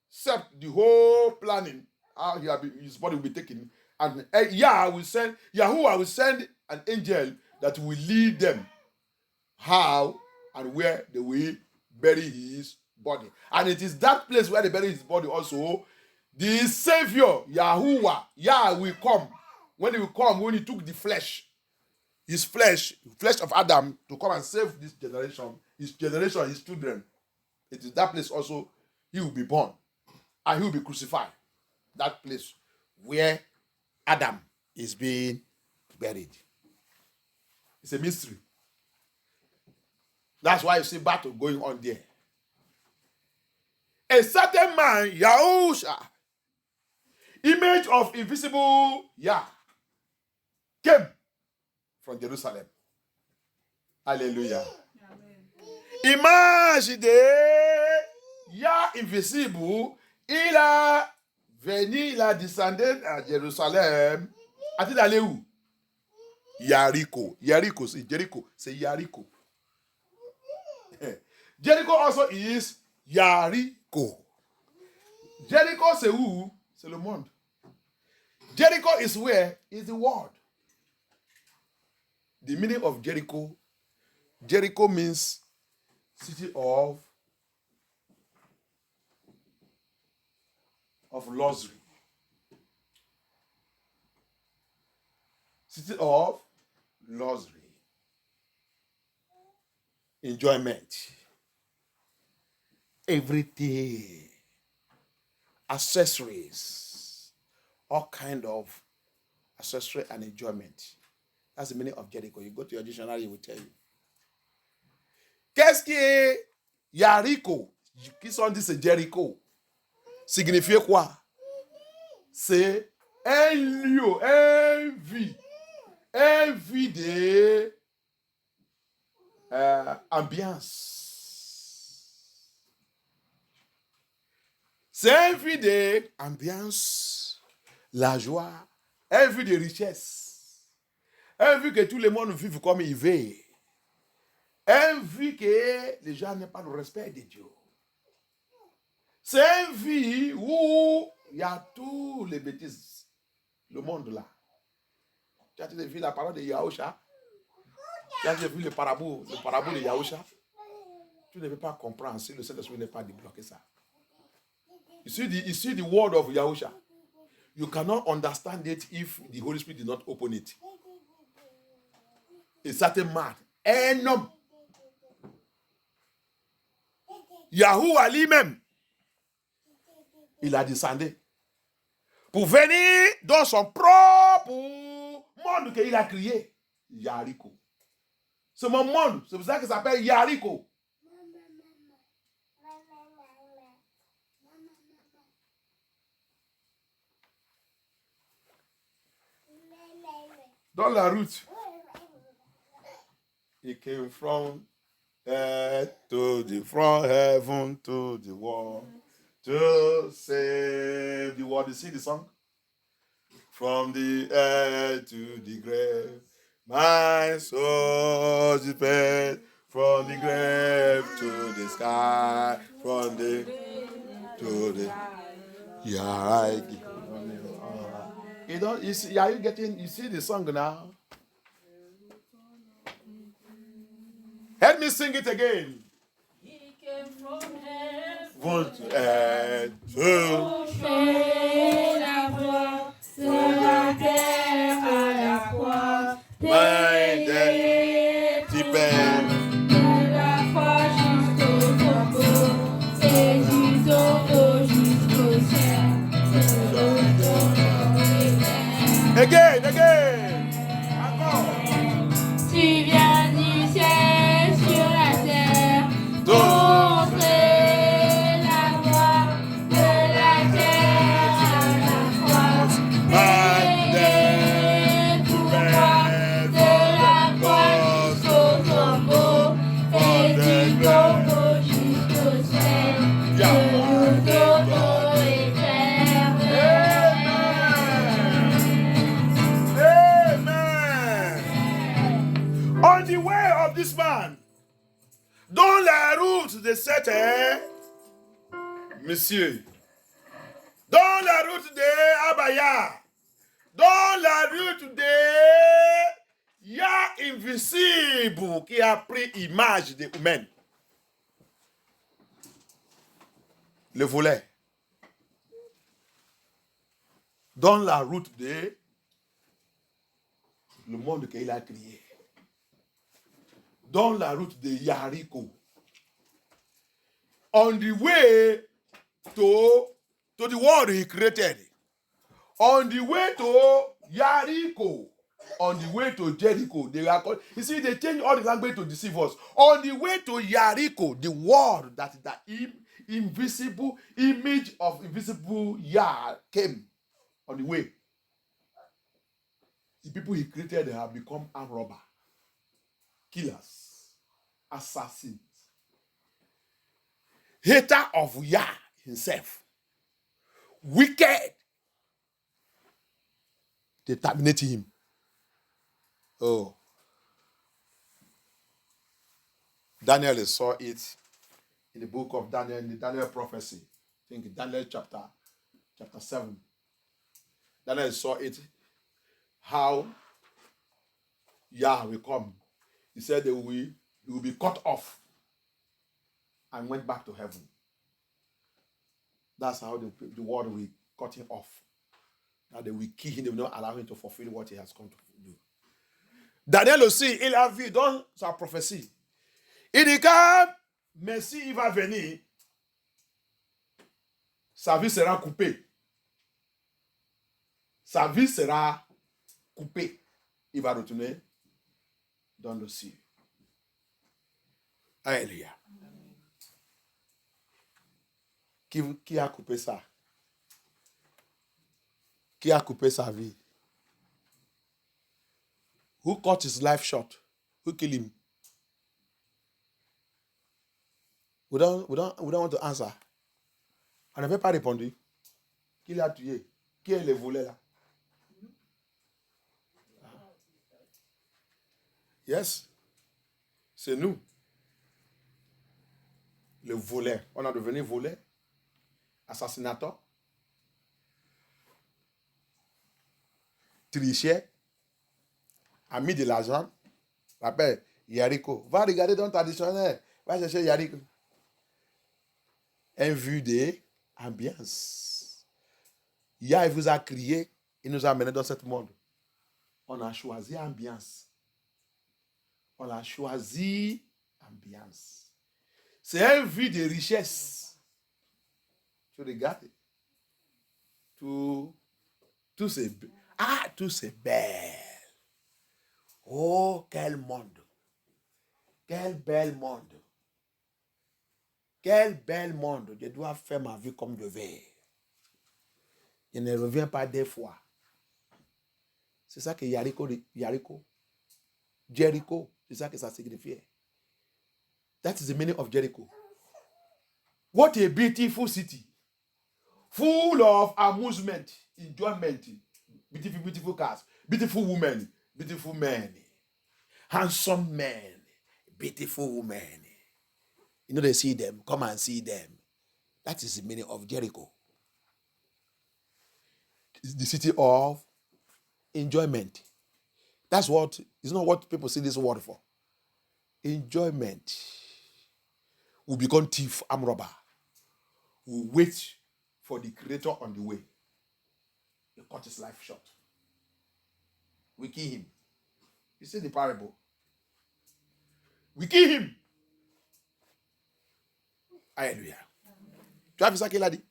Seth the whole planning, how his body will be taken. And Yahuwah will send an angel that will lead them how and where they will bury his body. And it is that place where they bury his body also, the Savior, Yahuwah, Yah will come. When he will come, when he took the flesh of Adam to come and save this generation, his children, it is that place also he will be born and he will be crucified. That place where Adam is being buried. It's a mystery. That's why you see battle going on there. A certain man, Yahusha, image of invisible Yah, came from Jerusalem. Alléluia. Image de Yah invisible, il a venu, il a descendu à Jérusalem. A-t-il allé où? Jericho. Jericho, c'est Jericho. C'est Jericho. Jericho also is Jericho. Jericho, c'est où? C'est le monde. Jericho is where? Is the world. The meaning of Jericho, Jericho means city of luxury. City of luxury. Enjoyment. Everything. Accessories. All kind of accessory and enjoyment. That's the meaning of Jericho. You go to your dictionary, it will tell you. Qu'est-ce qui est Jericho? Qui sont dit c'est Jericho? Signifie quoi? C'est un lieu, un vie de ambiance. C'est un vie de ambiance, la joie, un vie de richesse, un vie que tout le monde vive comme il veut, un vie que les gens n'aient pas le respect de Dieu. C'est une vie où il y a tous les bêtises, le monde là. Tu as vu la parole de Yahusha? Tu as vu le parabole de Yahusha? Tu ne peux pas comprendre si le Saint-Esprit n'est pas débloqué ça. You see the word of Yahusha. You cannot understand it if the Holy Spirit did not open it. A certain man, un homme, Yahuwah lui-même, il a descendu pour venir dans son propre monde qu'il a créé, Jericho. C'est mon monde, c'est pour ça que ça s'appelle Jericho. Dans la route, he came from earth from heaven to the world to save the world. You see the song? From the earth to the grave, my soul is fed. From the grave to the sky, from the to the yeah. You see, are you getting? You see the song now? Help me sing it again. He came from heaven. One and two. La voix de la terre à la croix. Tu perds. De la croix jusqu'au tombeau. Et du tombeau jusqu'au ciel. Again. Encore. Tu viens du ciel sur la terre. Montrer la voie de la terre à la croix. Veillez pour moi de la croix jusqu'au tombeau. Et du tombeau jusqu'au ciel. De tombeau éternel. Amen. On the way of this man, dans la route de cet monsieur, dans la route de Abaya, dans la route de Yah invisible qui a pris image de humaine, le volet. Dans la route de le monde qu'il a créé. Dans la route de Jericho. On the way to the world he created. On the way to Jericho. on the way to Jericho, they are called, you see, they change all the language to deceive us. On the way to Jericho, the word that is the invisible image of invisible Yah came on the way. The people he created have become armed robbers, killers, assassins, hater of Yah himself, wicked. They terminated him. Oh. Daniel saw it in the book of Daniel, in the Daniel prophecy. I think Daniel chapter 7. Daniel saw it, how Yah will come. He said they will be cut off and went back to heaven. That's how the world will cut him off. Now they will kill him, they will not allow him to fulfill what he has come to do. Daniel aussi, il a vu dans sa prophétie. Il dit que Messie il va venir, sa vie sera coupée. Sa vie sera coupée. Il va retourner dans le ciel. Alléluia. Qui a coupé ça? Qui a coupé sa vie? Who cut his life short? Who killed him? We don't want to answer. On n'avait pas répondu. Qui l'a tué? Qui est le volé là? Yes. C'est nous. Le voleur. On a devenu voleur. Assassinateur. Tricheur. Ami de l'argent. Rappelle, Jéricho. Va regarder dans ta dictionnaire. Va chercher Jéricho. Un vu des ambiances. Yah, il vous a crié. Il nous a amenés dans ce monde. On a choisi ambiance. On a choisi ambiance. C'est un vu de richesse. Tu regardes. Tout c'est belle. Oh, quel monde. Quel bel monde. Quel bel monde. Je dois faire ma vie comme je veux. Je ne reviens pas des fois. C'est ça que Jéricho, c'est ça que ça signifiait. That is the meaning of Jericho. What a beautiful city. Full of amusement, enjoyment, beautiful cars, beautiful women, beautiful men, handsome men, beautiful women. You know they see them, come and see them. That is the meaning of Jericho. It's the city of enjoyment. That's what, it's not what people see this word for. Enjoyment. We become thief, armed robber. We wait for the creator on the way. He cut his life short. We kill him. You see the parable? We kill him. Alléluia. Tu as vu ça qu'il a dit?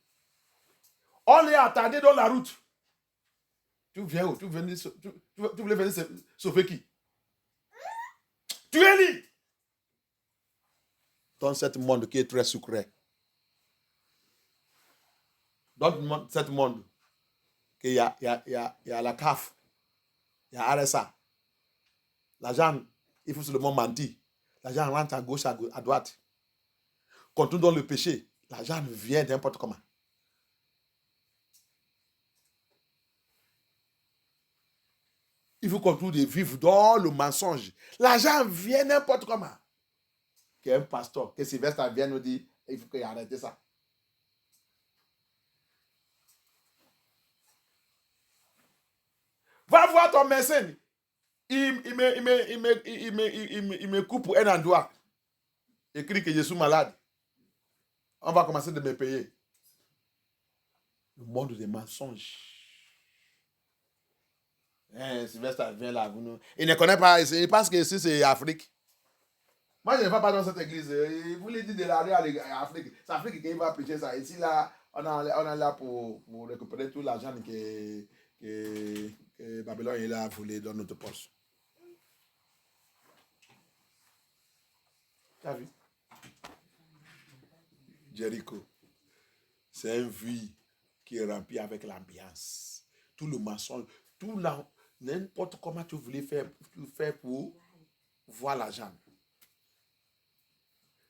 On est attardé dans la route. Tu viens où? Tu voulais venir sauver qui? Tu es libre. Dans ce monde qui est très sucré. Dans ce monde, il y a la CAF, il y a RSA. L'argent, il faut seulement mentir. L'argent rentre à gauche, à droite. Quand on donne le péché, l'argent vient n'importe comment. Il faut continuer de vivre dans le mensonge. L'argent vient n'importe comment. Qu'un pasteur, que Sylvestre vient nous dire, il faut qu'il arrête ça. Va voir ton médecin. Il me coupe un endroit. Écrit que je suis malade. On va commencer de me payer. Le monde des mensonges. Sylvestre vient là. Il ne connaît pas. Il pense que ici c'est Afrique. Moi je ne vais pas dans cette église. Il voulait dire de l'aller à Afrique. C'est Afrique qui va prêcher ça. Ici là, on est là pour récupérer tout l'argent que Babylone, il a volé dans notre poche. Tu as vu? Jéricho, c'est un vie qui est rempli avec l'ambiance. Tout le mensonge, n'importe comment tu voulais faire pour voir l'argent.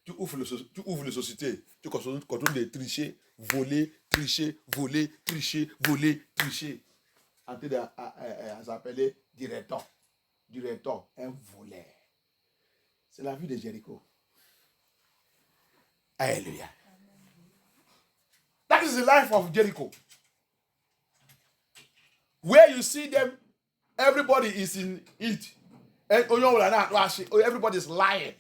Tu ouvres les sociétés, tu continues de tricher, voler, tricher, voler, tricher, voler, tricher. En train de s'appeler directeur, un voleur. C'est la vie de Jéricho. Alléluia. That is the life of Jericho. Where you see them, everybody is in it. And everybody is lying.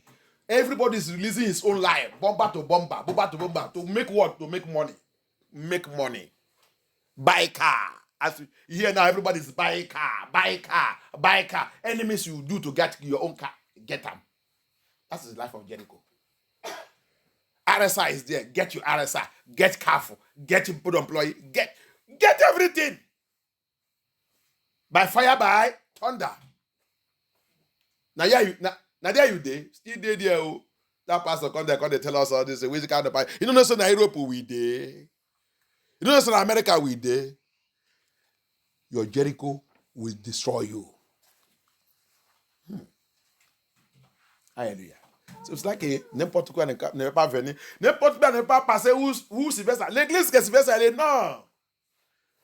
Everybody is releasing his own lie. Bomber to bomber. To make what? To make money. Make money. Buy car. As you hear now, everybody is buy car. Enemies you do to get your own car. Get them. That's the life of Jericho. RSI is there. Get your RSI. Get careful. Get your good employee. Get everything. By fire, by thunder. Now there you there. Still there. Oh. That pastor come there, they tell us all this. Which kind of you don't know so in Europe we there. You don't know so in America we there. Your Jericho will destroy you. Hallelujah. So it's like n'importe quoi n'est pas venu. N'importe quoi n'est pas passé où Sylvestre. L'église que Sylvestre elle est, non.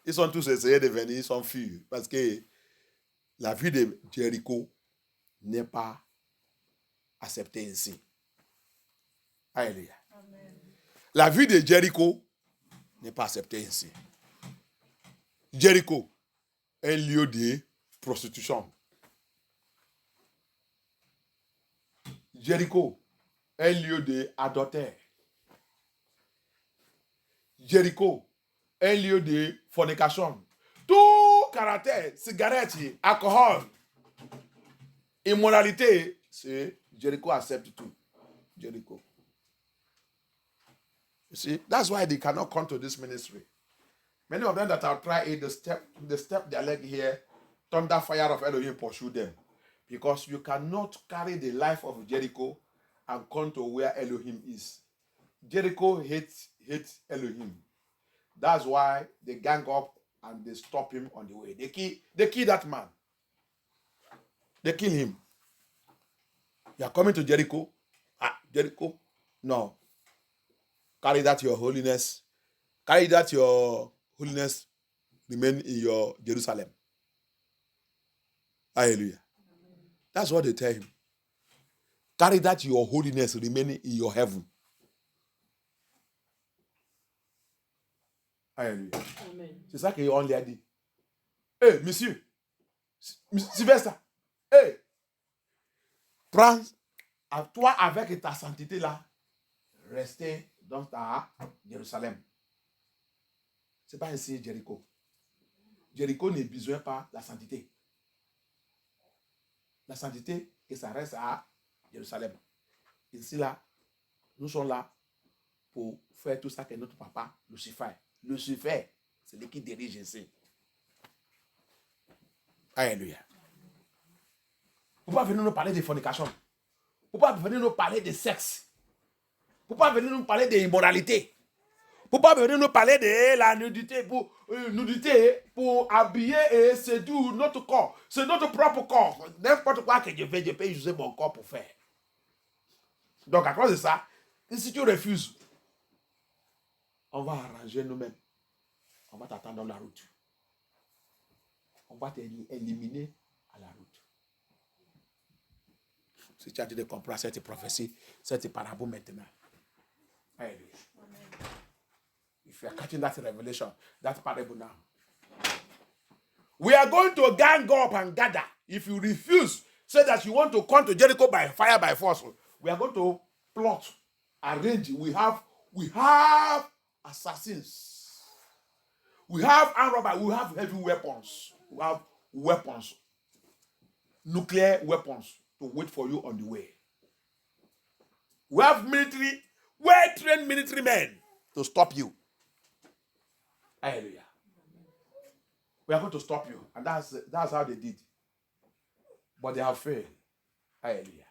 Ils sont tous essayés de venir, ils sont fus. Parce que la vie de Jéricho n'est pas acceptée ainsi. Alléluia. La vie de Jéricho n'est pas acceptée ainsi. Jéricho est un lieu de prostitution. Jéricho est un lieu d'adultère. Jéricho est un lieu de fornication. Tout caractère, cigarette, alcool, immoralité, c'est Jéricho accepte tout. Jéricho. You see, that's why they cannot come to this ministry. Many of them that have tried it, they step their leg here, thunder fire of Elohim pursue them. Because you cannot carry the life of Jericho and come to where Elohim is. Jericho hates Elohim. That's why they gang up and they stop him on the way. They kill that man. They kill him. You are coming to Jericho? Jericho? No. Carry that your holiness. Carry that your holiness remain in your Jerusalem. Hallelujah. That's what they tell him. Carry that your holiness remaining in your heaven. Hallelujah. Amen. C'est ça qu'on lui a dit. Hey, monsieur, Sylvestre, hey, prends à toi avec ta sainteté là, restez dans ta Jérusalem. C'est pas ainsi Jéricho. Jéricho n'a besoin pas de la sainteté. La sainteté, et ça reste à Jérusalem. Ici, là, nous sommes là pour faire tout ça que notre papa, Lucifer. Lucifer, c'est lui qui dirige ici. Alléluia. Vous ne pouvez pas venir nous parler de fornication. Vous ne pouvez pas venir nous parler de sexe. Vous ne pouvez pas venir nous parler d'immoralité. Vous ne pouvez pas venir nous parler de la nudité pour habiller et séduire notre corps. C'est notre propre corps. N'importe quoi que je peux utiliser mon corps pour faire. Donc, à cause de ça, si tu refuses, on va arranger nous-mêmes. On va t'attendre dans la route. On va t'éliminer à la route. Si tu as dit de comprendre cette prophétie, cette parabole maintenant. Alléluia. If you are catching that revelation, that parable now. We are going to gang up and gather. If you refuse, say that you want to come to Jericho by fire, by force, we are going to plot, arrange. We have assassins. We have armed robbers. We have heavy weapons. We have weapons, nuclear weapons to wait for you on the way. We have military, well-trained military men to stop you. Hallelujah. We are going to stop you. And that's how they did. But they have failed. Hallelujah.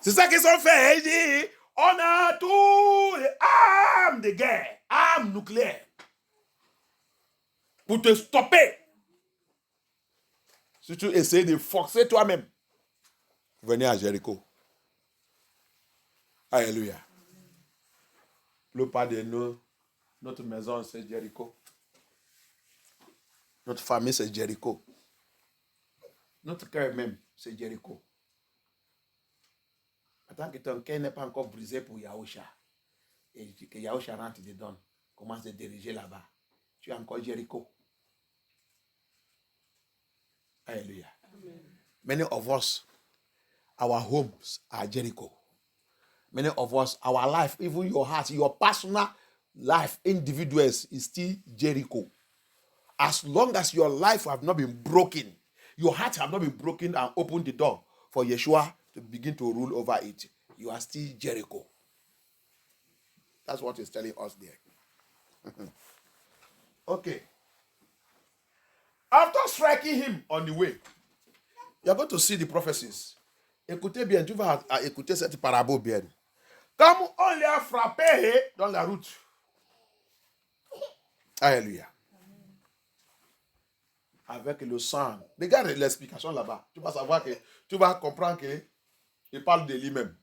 C'est ça qu'ils ont fait. Il dit, on a tous les armes de guerre, armes nucléaires, pour te stopper. Si tu essaies de forcer toi-même, venez à Jéricho. Alléluia. Le pas de nous, notre maison, c'est Jéricho. Notre famille, c'est Jéricho. Notre cœur même, c'est Jéricho. Tant que ton cœur n'est pas encore brisé pour Yahusha, et que Yahusha rentre dedans, commence à diriger là-bas, tu es encore Jéricho. Hallelujah. Amen. Many of us, our homes are Jericho. Many of us, our life, even your heart, your personal life, individuals, is still Jericho. As long as your life have not been broken, your heart have not been broken and opened the door for Yeshua to begin to rule over it, you are still Jericho. That's what he's telling us there. Okay. After striking him on the way, you are going to see the prophecies. Écoutez bien, tu vas écouter cette parabole bien. Comme on les a frappés dans la route. Alléluia. Avec le sang. Regarde l'explication là-bas. Tu vas savoir que, tu vas comprendre qu'il parle de lui-même.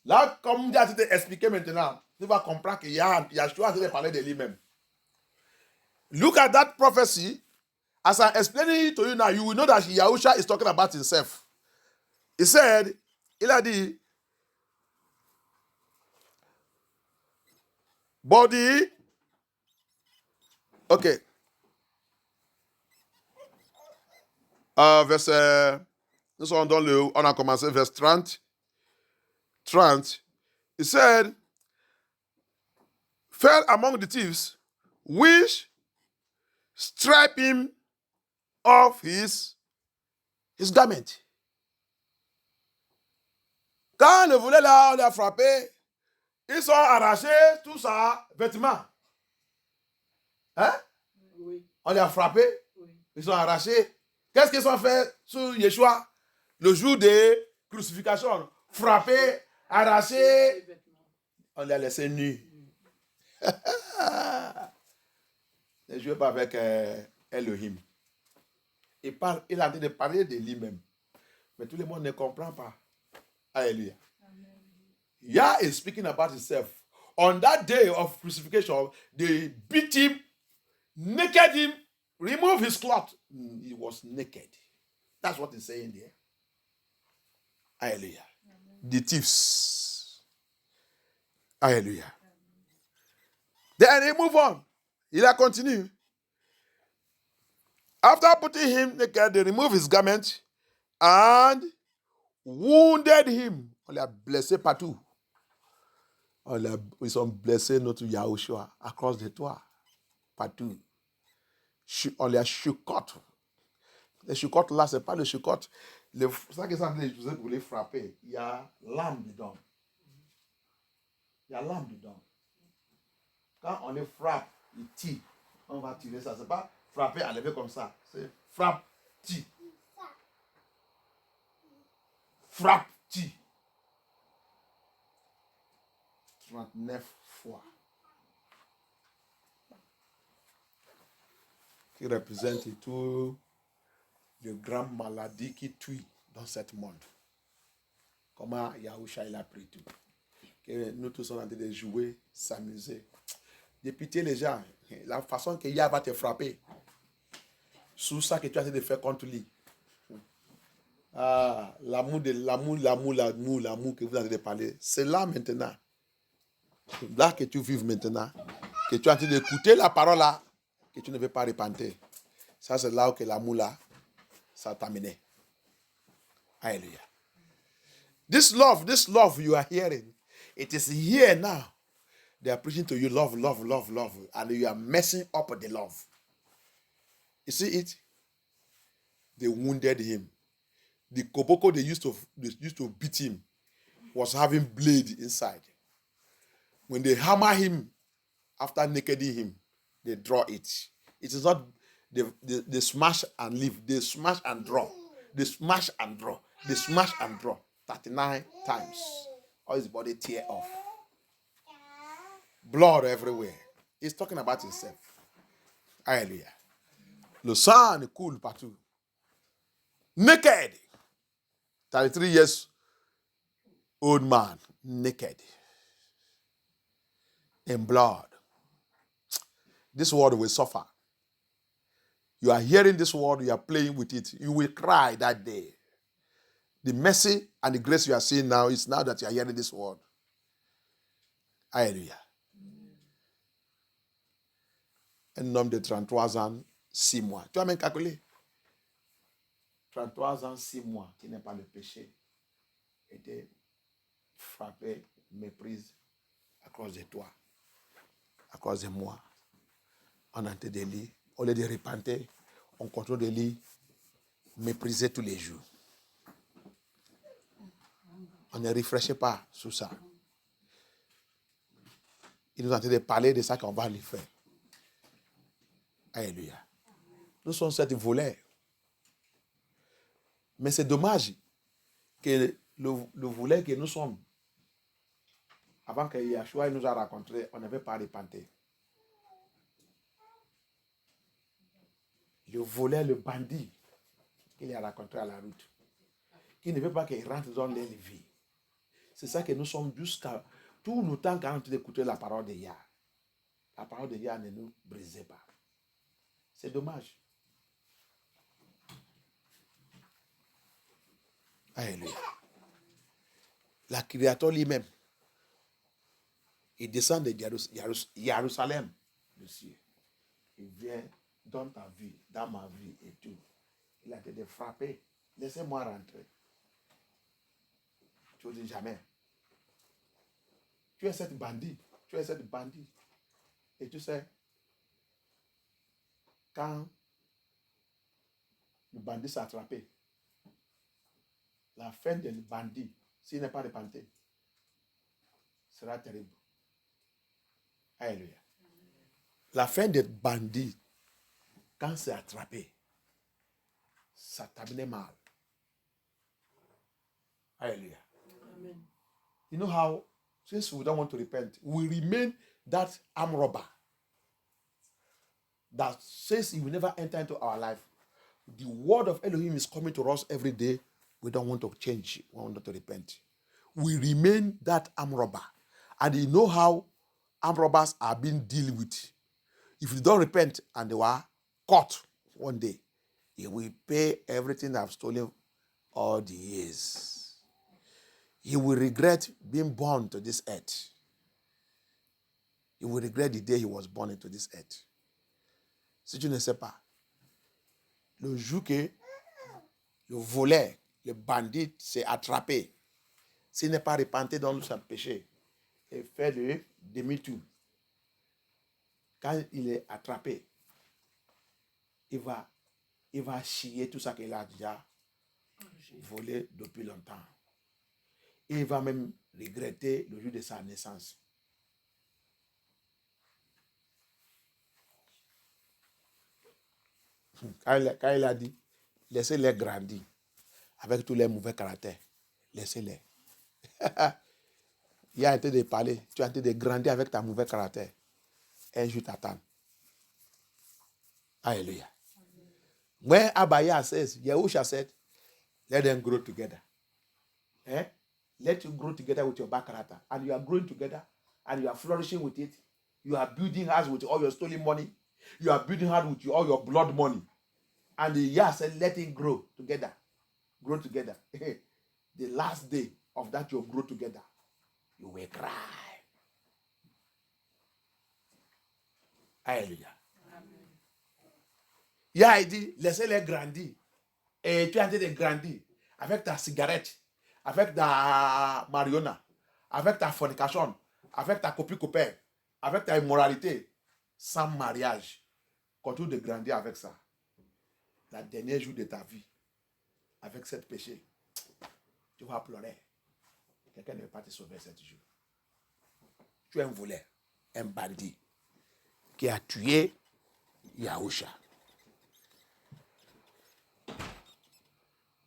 Là, comme il a été expliqué maintenant, tu vas comprendre qu'il y a Yeshua qui parler de lui-même. Look at that prophecy. As I'm explaining it to you now, you will know that Yahusha is talking about himself. He said, il a dit, body, okay. Verset, nous sommes dans on a commencé verset 30. 30. He said, fell among the thieves, which stripped him of his garment. Quand on le voulait là, on l'a frappé, ils ont arraché tout ça, vêtements. Hein? Oui. On l'a frappé, oui. Ils ont arraché. Qu'est-ce qu'ils ont fait sur Yeshua? Le jour de crucifixion, frappé, arraché, on l'a laissé nu. Ne jouez pas avec Elohim. Il a en train de parler de lui-même. Mais tout le monde ne comprend pas. Hallelujah. Yah is speaking about himself. On that day of crucifixion, they beat him, naked him, removed his cloth. He was naked. That's what he's saying there. Hallelujah. The thieves. Hallelujah. Then he move on. Il a continué. After putting him naked, they removed his garment and wounded him. On l'a blessé partout. Ils ont blessé notre Yahushua across the toit. Partout. On l'a chicote. Le chicote là, c'est pas le chicote. C'est ça qu'ils sont en train d'utiliser pour les frapper. Il y a l'âme dedans. Il y a l'âme dedans. Quand on les frappe, ils tirent. On va tirer ça. C'est pas frapper, enlever comme ça. C'est frappe, tire. Frappe, tire. 39 fois. Qui représente tout les grandes maladies qui tuent dans ce monde. Comment Yahusha il a pris tout. Que nous tous sommes en train de jouer, s'amuser. De pitié les gens. La façon que Yah va te frapper. Sous ça que tu as essayé de faire contre lui. Ah, l'amour que vous avez parlé. C'est là maintenant. Là que tu vives maintenant. Que tu es en train d'écouter la parole là. Que tu ne veux pas repentir. Ça c'est là où l'amour là. Ça t'a amené. Hallelujah. This love you are hearing. It is here now. They are preaching to you love. And you are messing up the love. You see it? They wounded him. The koboko they used to beat him was having blade inside. When they hammer him after nakeding him, they draw it. It is not they smash and leave. They smash and draw. They smash and draw. They smash and draw 39 times. All his body tear off. Blood everywhere. He's talking about himself. Hallelujah. Le sang ne coule partout. Naked. 33 years old man. Naked. In blood. This world will suffer. You are hearing this word, you are playing with it. You will cry that day. The mercy and the grace you are seeing now is now that you are hearing this word. Hallelujah. Un homme de 33 ans, 6 mois. Tu as même calculé. 33 ans, 6 mois, qui n'est pas le péché, était frappé, méprise à cause de toi, à cause de moi. On a des lits. Au lieu de repentir, on contrôle des lits, mépriser tous les jours. On ne réfléchit pas sur ça. Il nous a de parler de ça qu'on va lui faire. Alléluia. Nous sommes cette voleurs. Mais c'est dommage que le voleur que nous sommes, avant que Yahshua nous a rencontrés, on n'avait pas repenté. Le voleur, le bandit qu'il a rencontré à la route, qui ne veut pas qu'il rentre dans leur vie. C'est ça que nous sommes jusqu'à tout le temps quand on écoutait la parole de Yah. La parole de Yah ne nous brisait pas. C'est dommage. Alléluia. La créature lui-même, il descend de Jérusalem, le ciel. Il vient dans ta vie, dans ma vie et tout. Il a été frappé. Laissez-moi rentrer. Tu ne dis jamais. Tu es cette bandit. Tu es cette bandit. Et tu sais, quand le bandit s'est attrapé, la fin du bandit, s'il n'est pas repenté, sera terrible. Alléluia. La fin des bandits, quand c'est attrapé, ça termine mal. Hallelujah. Amen. You know how, since we don't want to repent, we remain that armed robber that says he will never enter into our life. The word of Elohim is coming to us every day. We don't want to change. We want to repent. We remain that armed robber. And you know how armed robbers are being dealt with. If you don't repent and they were caught one day, he will pay everything I've stolen all the years. He will regret being born to this earth. He will regret the day he was born into this earth. Si tu ne sais pas, le jour que le voleur, le bandit s'est attrapé, s'il n'est pas repenté dans son péché et fait le demi-tour, quand il est attrapé, il va chier tout ça qu'il a déjà volé depuis longtemps. Il va même regretter le jour de sa naissance. Quand il a dit, laissez-les grandir avec tous les mauvais caractères. Laissez-les. Il a été de parler, tu as été de grandir avec ta mauvais caractère. Un jour t'attends. Alléluia. When Abaya says, Yahusha said, let them grow together. Let you grow together with your bad character. And you are growing together and you are flourishing with it. You are building house with all your stolen money. You are building house with all your blood money. And Yah said, let it grow together. Grow together. The last day of that you grow together, you will cry. Alléluia. Yah a dit, laissez-les grandir. Et tu es en train de grandir avec ta cigarette, avec ta marijuana, avec ta fornication, avec ta copie-copain, avec ta immoralité, sans mariage. Continue de grandir avec ça. La dernière jour de ta vie, avec ce péché, tu vas pleurer. Quelqu'un ne veut pas te sauver ce jour. Tu es un voleur, un bandit, qui a tué Yahusha.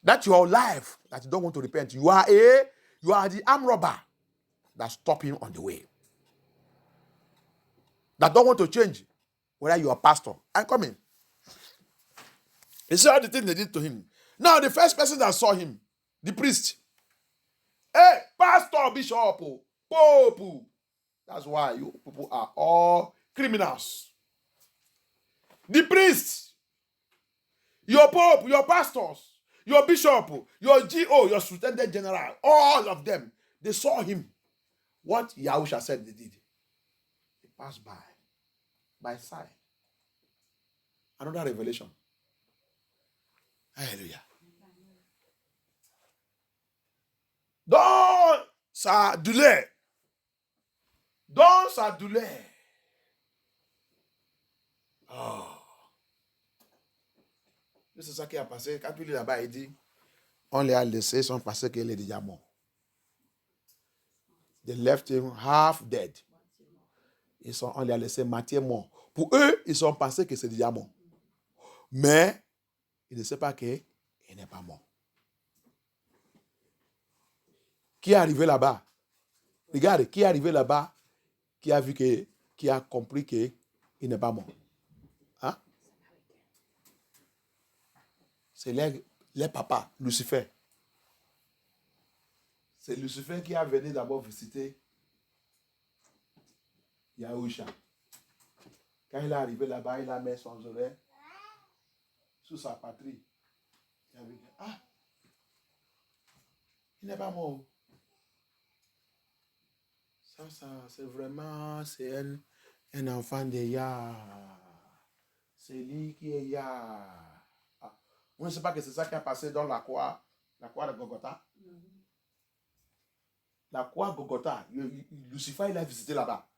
That's your life that you don't want to repent. You are the arm robber that stop him on the way. That don't want to change. Whether you are pastor. I'm coming. He saw the thing they did to him. Now the first person that saw him, the priest. Hey, pastor, bishop, pope. That's why you people are all criminals. The priest, your pope, your pastors, your bishop, your GO, your superintendent general, all of them, they saw him. What Yahusha said they did. They passed by sight. Another revelation. Hallelujah. Dans sa douleur. Dans sa douleur. Oh. C'est ça qui a passé. Quand il est là-bas, il dit, on les a laissés, ils sont passés qu'il est déjà mort. They left him half dead. On les a laissés moitié mort. Pour eux, ils sont pensés que c'est déjà mort. Mais, ils ne savent pas qu'il n'est pas mort. Qui est arrivé là-bas? Regarde, qui est arrivé là-bas, qui a vu qui a compris qu'il n'est pas mort? Hein? C'est les papas, Lucifer. C'est Lucifer qui a venu d'abord visiter Yahusha. Quand il est arrivé là-bas, il a mis son oreille sous sa patrie. Il a dit, il n'est pas mort. Ça, c'est vraiment, un enfant de Yah. C'est lui qui est Yah. On ne sait pas que c'est ça qui a passé dans la croix de Golgotha. La croix de Golgotha, Lucifer, il a visité là-bas.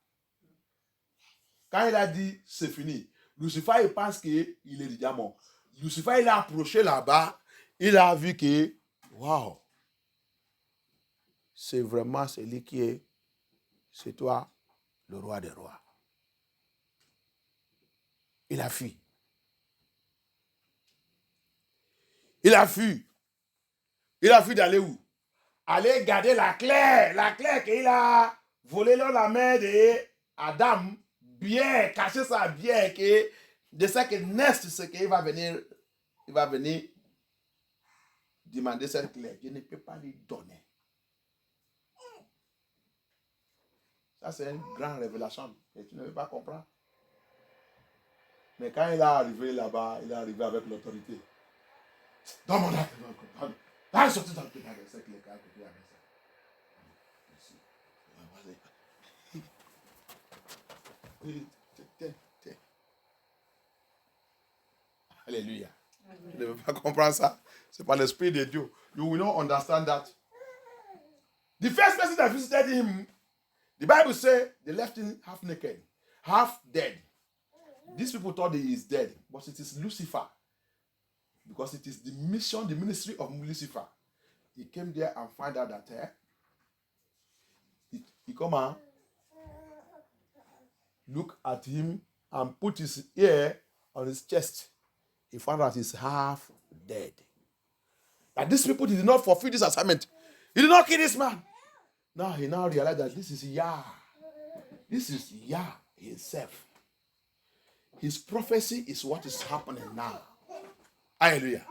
Quand il a dit, c'est fini, Lucifer, il pense qu'il est déjà mort. Lucifer, il a approché là-bas, il a vu que, waouh, c'est vraiment celui qui est, c'est toi, le roi des rois. Il a fui. Il a fui. Il a fui d'aller où? Aller garder la clé qu'il a volée dans la main d'Adam, bien, cacher ça bien, que de ça que Nest, c'est qu'il va venir demander cette clé. Je ne peux pas lui donner. Ça, c'est une grande révélation. Et tu ne veux pas comprendre. Mais quand il est arrivé là-bas, il est arrivé avec l'autorité. Dans mon acte, il est sorti dans le pays avec cette clé. Alléluia. Tu ne veux pas comprendre ça? C'est par l'Esprit de Dieu. You will not understand that. The first person that visited him, the Bible says they left him half naked, half dead. These people thought he is dead, but it is Lucifer. Because it is the mission, the ministry of Lucifer. He came there and found out that he come and look at him and put his ear on his chest. He found out he's half dead. But these people did not fulfill this assignment. He did not kill this man. Now he realized that this is Yah. This is Yah himself. His prophecy is what is happening now. Alléluia.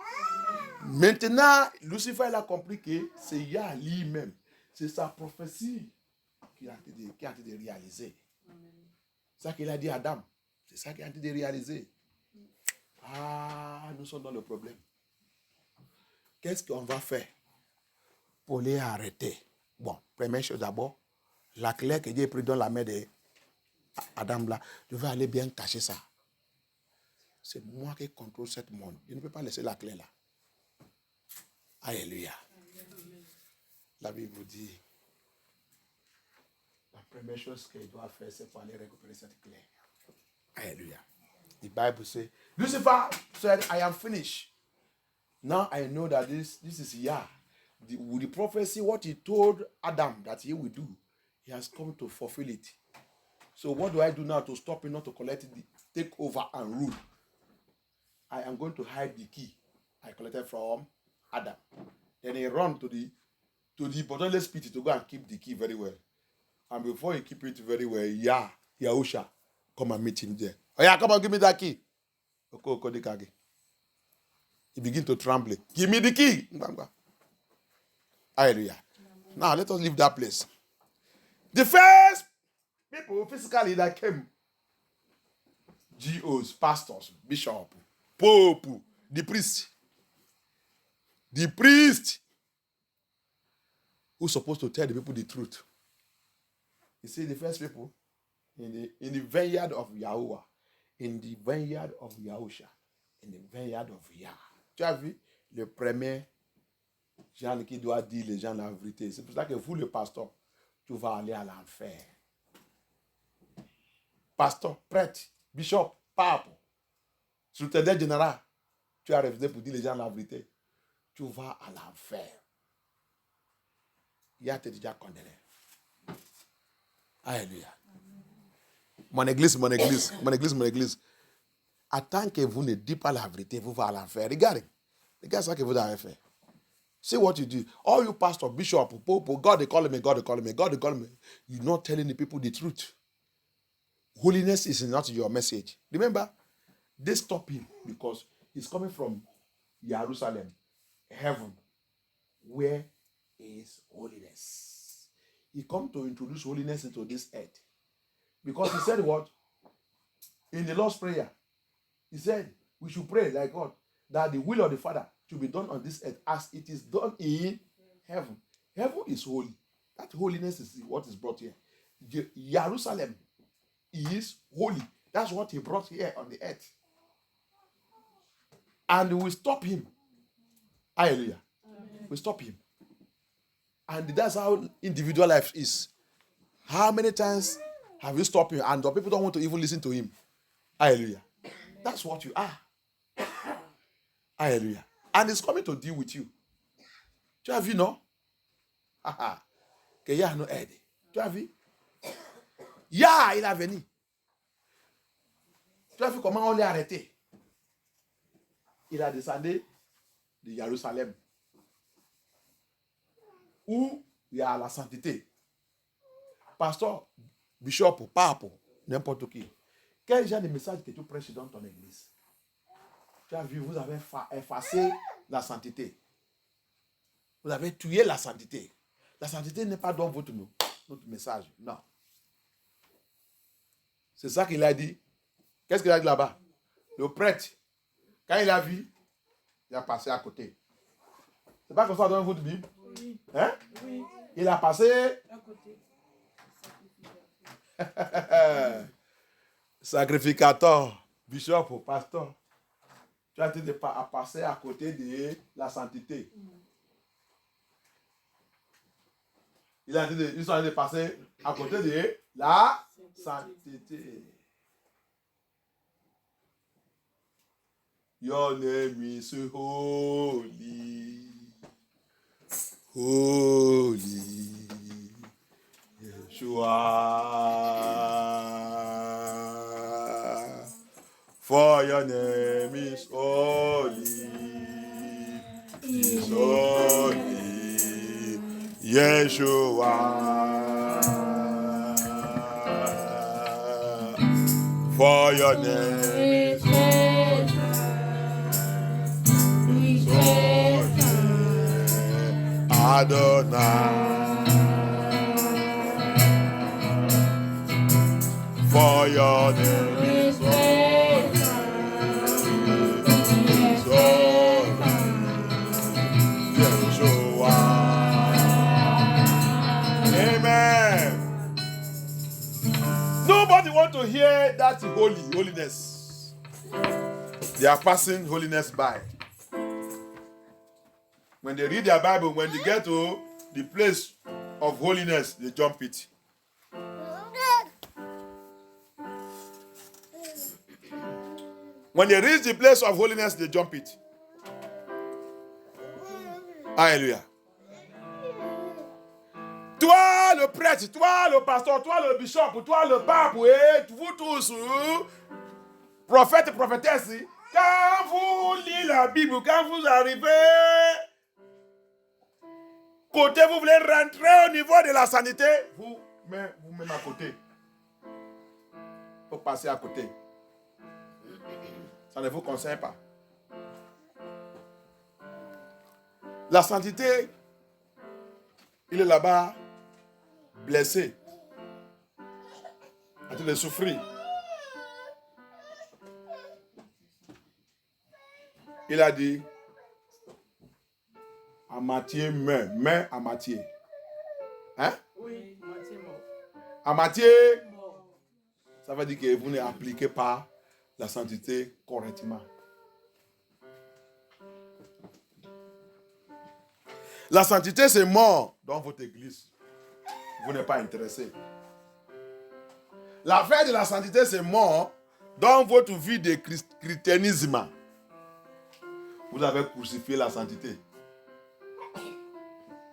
Maintenant, Lucifer a compris que c'est Yah lui-même. C'est sa prophétie qui a été réalisée. C'est ça qu'il a dit à Adam. C'est ça qui a été réalisé. Nous sommes dans le problème. Qu'est-ce qu'on va faire pour les arrêter? Bon, première chose d'abord, la clé que Dieu a prise dans la main d'Adam là, je vais aller bien cacher ça. C'est moi qui contrôle ce monde. Je ne peux pas laisser la clé là. Alléluia. La Bible vous dit, la première chose qu'il doit faire, c'est pour aller récupérer cette clé. Alléluia. The Bible says, Lucifer said, I am finished. Now I know that this is Yah. With the prophecy, what he told Adam that he will do, he has come to fulfill it. So what do I do now to stop him not to collect take over and rule. I am going to hide the key I collected from Adam. Then he run to the bottomless pit to go and keep the key very well. And before he keep it very well, Yahusha, come and meet him there. Oh yeah, come on, give me that key. He begin to tremble. Give me the key. Hallelujah. Now let us leave that place. The first people physically that came, GOs, pastors, bishop, pope, the priest who's supposed to tell the people the truth. You see, the first people in the vineyard of Yahuwah, in the vineyard of Yahusha, in the vineyard of Yah. Tu as vu le premier Jean qui doit dire les gens la vérité. C'est pour ça que vous, le pasteur, tu vas aller à l'enfer. Pasteur, prêtre, bishop, pape, secrétaire général, tu as refusé pour dire les gens la vérité. Tu vas à l'enfer. Il y a déjà condamné. Alléluia. Mon église. Tant que vous ne dites pas la vérité, vous allez à l'enfer. Regardez ça que vous avez fait. See what you do. All you pastor, bishop, pope, God they call me. You're not telling the people the truth. Holiness is not your message. Remember, they stop him because he's coming from Jerusalem, heaven. Where is holiness? He come to introduce holiness into this earth. Because he said what? In the Lord's Prayer, he said we should pray like God, that the will of the Father should be done on this earth as it is done in heaven. Heaven is holy. That holiness is what is brought here. Jerusalem is holy. That's what he brought here on the earth. And we stop him. Hallelujah. We stop him. And that's how individual life is. How many times have you stopped him and the people don't want to even listen to him? Hallelujah. That's what you are. Hallelujah. And he's coming to deal with you. Tu as vu, non? Que Yah nous aide. Tu as vu? Yah, il a venu. Tu as vu comment on l'a arrêté? Il a descendu de Jérusalem, où il y a la sainteté. Pasteur, bishop, pape, n'importe qui. Quel genre de message que tu prêches dans ton église? Tu as vu, vous avez effacé la sainteté. Vous avez tué la sainteté. La sainteté n'est pas dans notre message. Non. C'est ça qu'il a dit. Qu'est-ce qu'il a dit là-bas? Le prêtre, quand il a vu, il a passé à côté. C'est pas comme ça dans votre Bible? Oui. Hein? Oui. Il a passé à côté. Sacrificateur, bishop, pasteur. Tu as été à passer à côté de la sainteté. Ils sont allés passer à côté de la sainteté. Your name is holy, holy, Yeshua. For your name is holy, is holy, Yeshua. For your name is holy, Adonai. For your name is holy, Yeshua. Amen. Nobody want to hear that holiness. They are passing holiness by. When they read their Bible, when they get to the place of holiness, they jump it. When they reach the place of holiness, they jump it. Alléluia. Toi, le prêtre, toi, le pasteur, toi, le bishop, toi, le pape, et vous tous, prophètes et prophétesses, quand vous lisez la Bible, quand vous arrivez, côté, vous voulez rentrer au niveau de la sanité, vous même à côté. Il faut passer à côté. Ça ne vous concerne pas. La sainteté, il est là-bas, blessé, en train de souffrir. Il a dit, Amathieu meurt, mais Amathieu. Hein? Oui, Amathieu mort. Amathieu, Mort. ça veut dire que vous n'appliquez pas la sainteté correctement. La sainteté, c'est mort dans votre église. Vous n'êtes pas intéressé. L'affaire de la sainteté, c'est mort dans votre vie de christianisme. Vous avez crucifié la sainteté.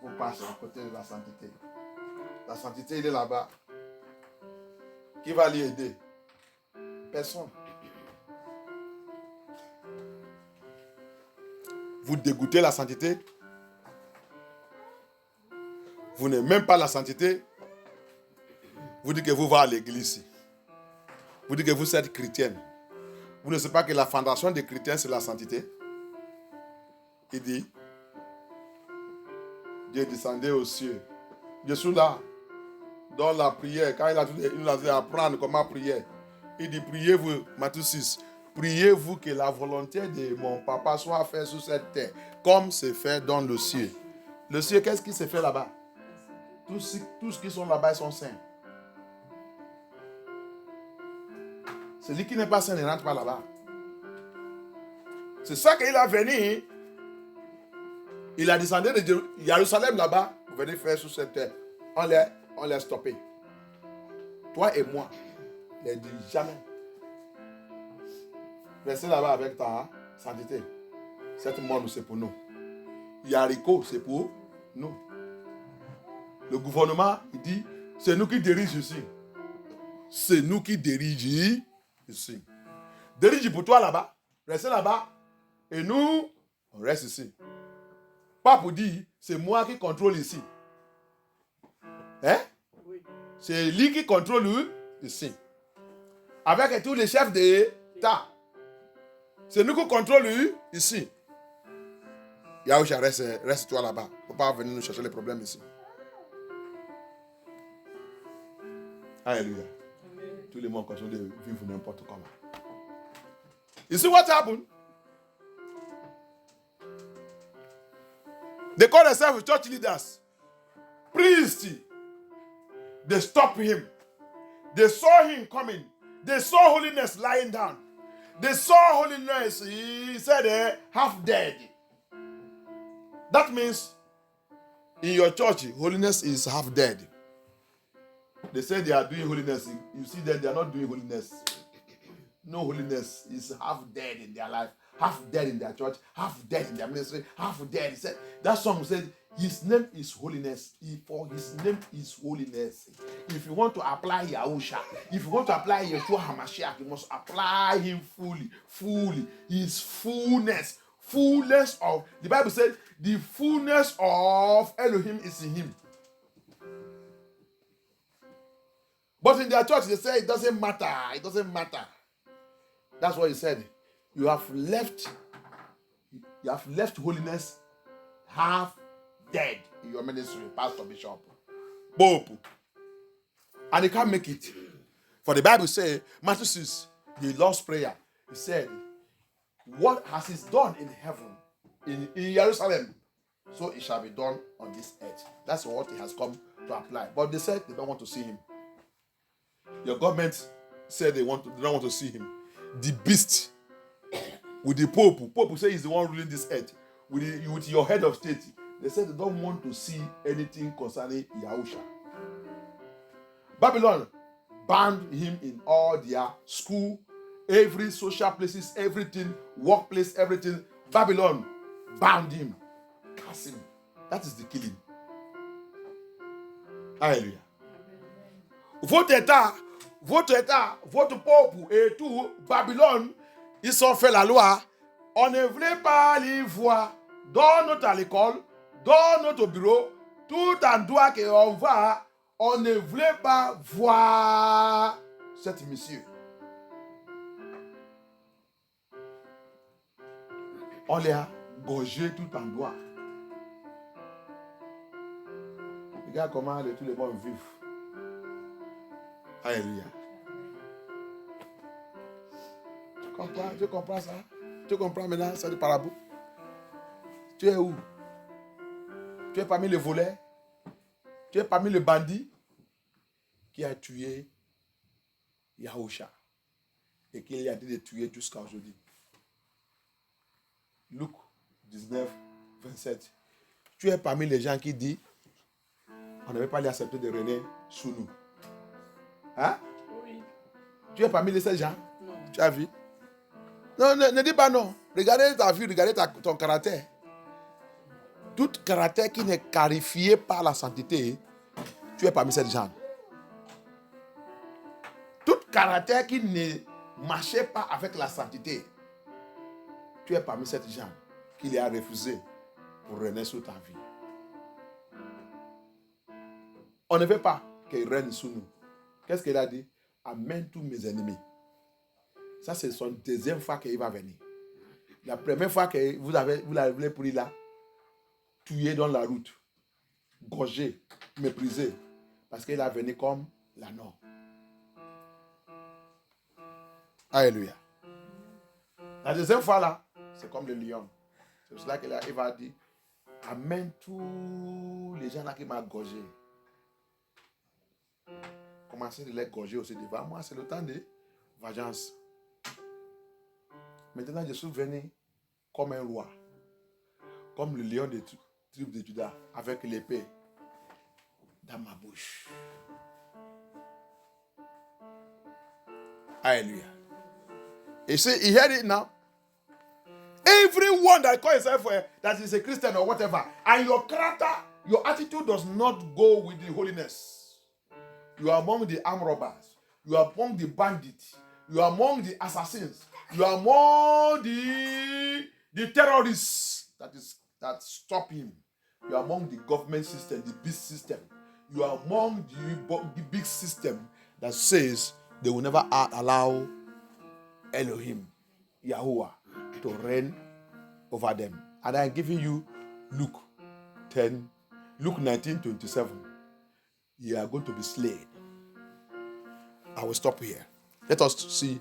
Vous passez à côté de la sainteté. La sainteté, il est là-bas. Qui va l'y aider? Personne. Vous dégoûtez la sainteté. Vous n'aimez même pas la sainteté. Vous dites que vous allez à l'église. Vous dites que vous êtes chrétienne. Vous ne savez pas que la fondation des chrétiens, c'est la sainteté. Il dit, Dieu descendait aux cieux. Je suis là, dans la prière. Quand il nous a dit apprendre comment prier, il dit, priez-vous, Matthieu 6, priez-vous que la volonté de mon papa soit faite sur cette terre, comme c'est fait dans le ciel. Le ciel, qu'est-ce qui se fait là-bas? Tous ceux qui sont là-bas, ils sont saints. Celui qui n'est pas saint ne rentre pas là-bas. C'est ça qu'il a venu. Il a descendu de Jérusalem là-bas. Vous venez faire sur cette terre. On l'a stoppé. Toi et moi. Il ne dit jamais. Restez là-bas avec ta sainteté. Cette mort, c'est pour nous. Yarico, c'est pour nous. Le gouvernement, il dit, c'est nous qui dirigeons ici. C'est nous qui dirigeons ici. Dirige pour toi là-bas. Restez là-bas. Et nous, on reste ici. Pas pour dire, c'est moi qui contrôle ici. Hein? Oui. C'est lui qui contrôle ici. Avec tous les chefs d'État. C'est nous qui contrôlons ici. Yaoucha, reste toi là-bas. Il ne faut pas venir nous chercher les problèmes ici. Alléluia. Amen. Tous les mois continuent de vivre n'importe comment. You see what happened? They call themselves church leaders. Priests. They stopped him. They saw him coming. They saw holiness lying down. They saw holiness, he said, half dead. That means in your church, holiness is half dead. They say they are doing holiness. You see that they are not doing holiness. No holiness is half dead in their life, half dead in their church, half dead in their ministry, half dead. He said, that song said, his name is holiness. For his name is holiness. If you want to apply Yahusha, if you want to apply Yeshua HaMashiach, you must apply him fully. His fullness of, the Bible said, the fullness of Elohim is in him. But in their church, they say it doesn't matter. It doesn't matter. That's what he said. You have left holiness half dead in your ministry, pastor, bishop, pope. And he can't make it. For the Bible says, Matthew 6, the Lord's Prayer, he said, what has he done in heaven, in Jerusalem, so it shall be done on this earth. That's what he has come to apply. But they said they don't want to see him. Your government said they don't want to see him. The beast with the Pope. Pope say he's the one ruling this earth. With your head of state. They said they don't want to see anything concerning Yahusha. Babylon banned him in all their school, every social places, everything, workplace, everything. Babylon banned him. Cast him. That is the killing. Hallelujah. Votre état, votre État, votre peuple et tout, Babylone, ils ont fait la loi. On ne voulait pas les voir dans notre école, dans notre bureau, tout endroit qu'on va, on ne voulait pas voir cet monsieur. On les a gorgés tout endroit. Regarde comment tous les bons vivent. Alléluia. Tu comprends ça? Tu comprends maintenant ça de parabole? Tu es où? Tu es parmi les voleurs? Tu es parmi les bandits qui a tué Yahusha et qui a dit de tuer jusqu'à aujourd'hui. Luc 19, 27. Tu es parmi les gens qui disent on ne veut pas les accepter de régner sous nous. Hein? Oui. Tu es parmi ces gens? Non. Tu as vu? Non, ne dis pas non. Regardez ta vie, regardez ton caractère. Tout caractère qui n'est qualifié par la sainteté, tu es parmi ces gens. Tout caractère qui ne marchait pas avec la sainteté, tu es parmi ces gens qu'il a refusé pour régner sur ta vie. On ne veut pas qu'il règne sous nous. Qu'est-ce qu'il a dit? Amène tous mes ennemis. Ça, c'est son deuxième fois qu'il va venir. La première fois que vous l'avez pris là, tué dans la route, gorgé, méprisé, parce qu'il a venu comme l'agneau. Alléluia. La deuxième fois là, c'est comme le lion. C'est pour cela qu'il va dire, amène tous les gens là qui m'ont gorgé. Commencez de les gorger aussi devant moi, c'est le temps de vengeance. Maintenant, je suis venu comme un roi, comme le lion des tribus de Juda, avec l'épée dans ma bouche. Alléluia. You see, he heard it now. Everyone that calls himself that is a Christian or whatever, and your character, your attitude does not go with the holiness. You are among the armed robbers. You are among the bandits. You are among the assassins. You are among the terrorists that stop him. You are among the government system, the big system. You are among the big system that says they will never allow Elohim, Yahuwah, to reign over them. And I am giving you Luke 19:27. You are going to be slain. I will stop here. Let us see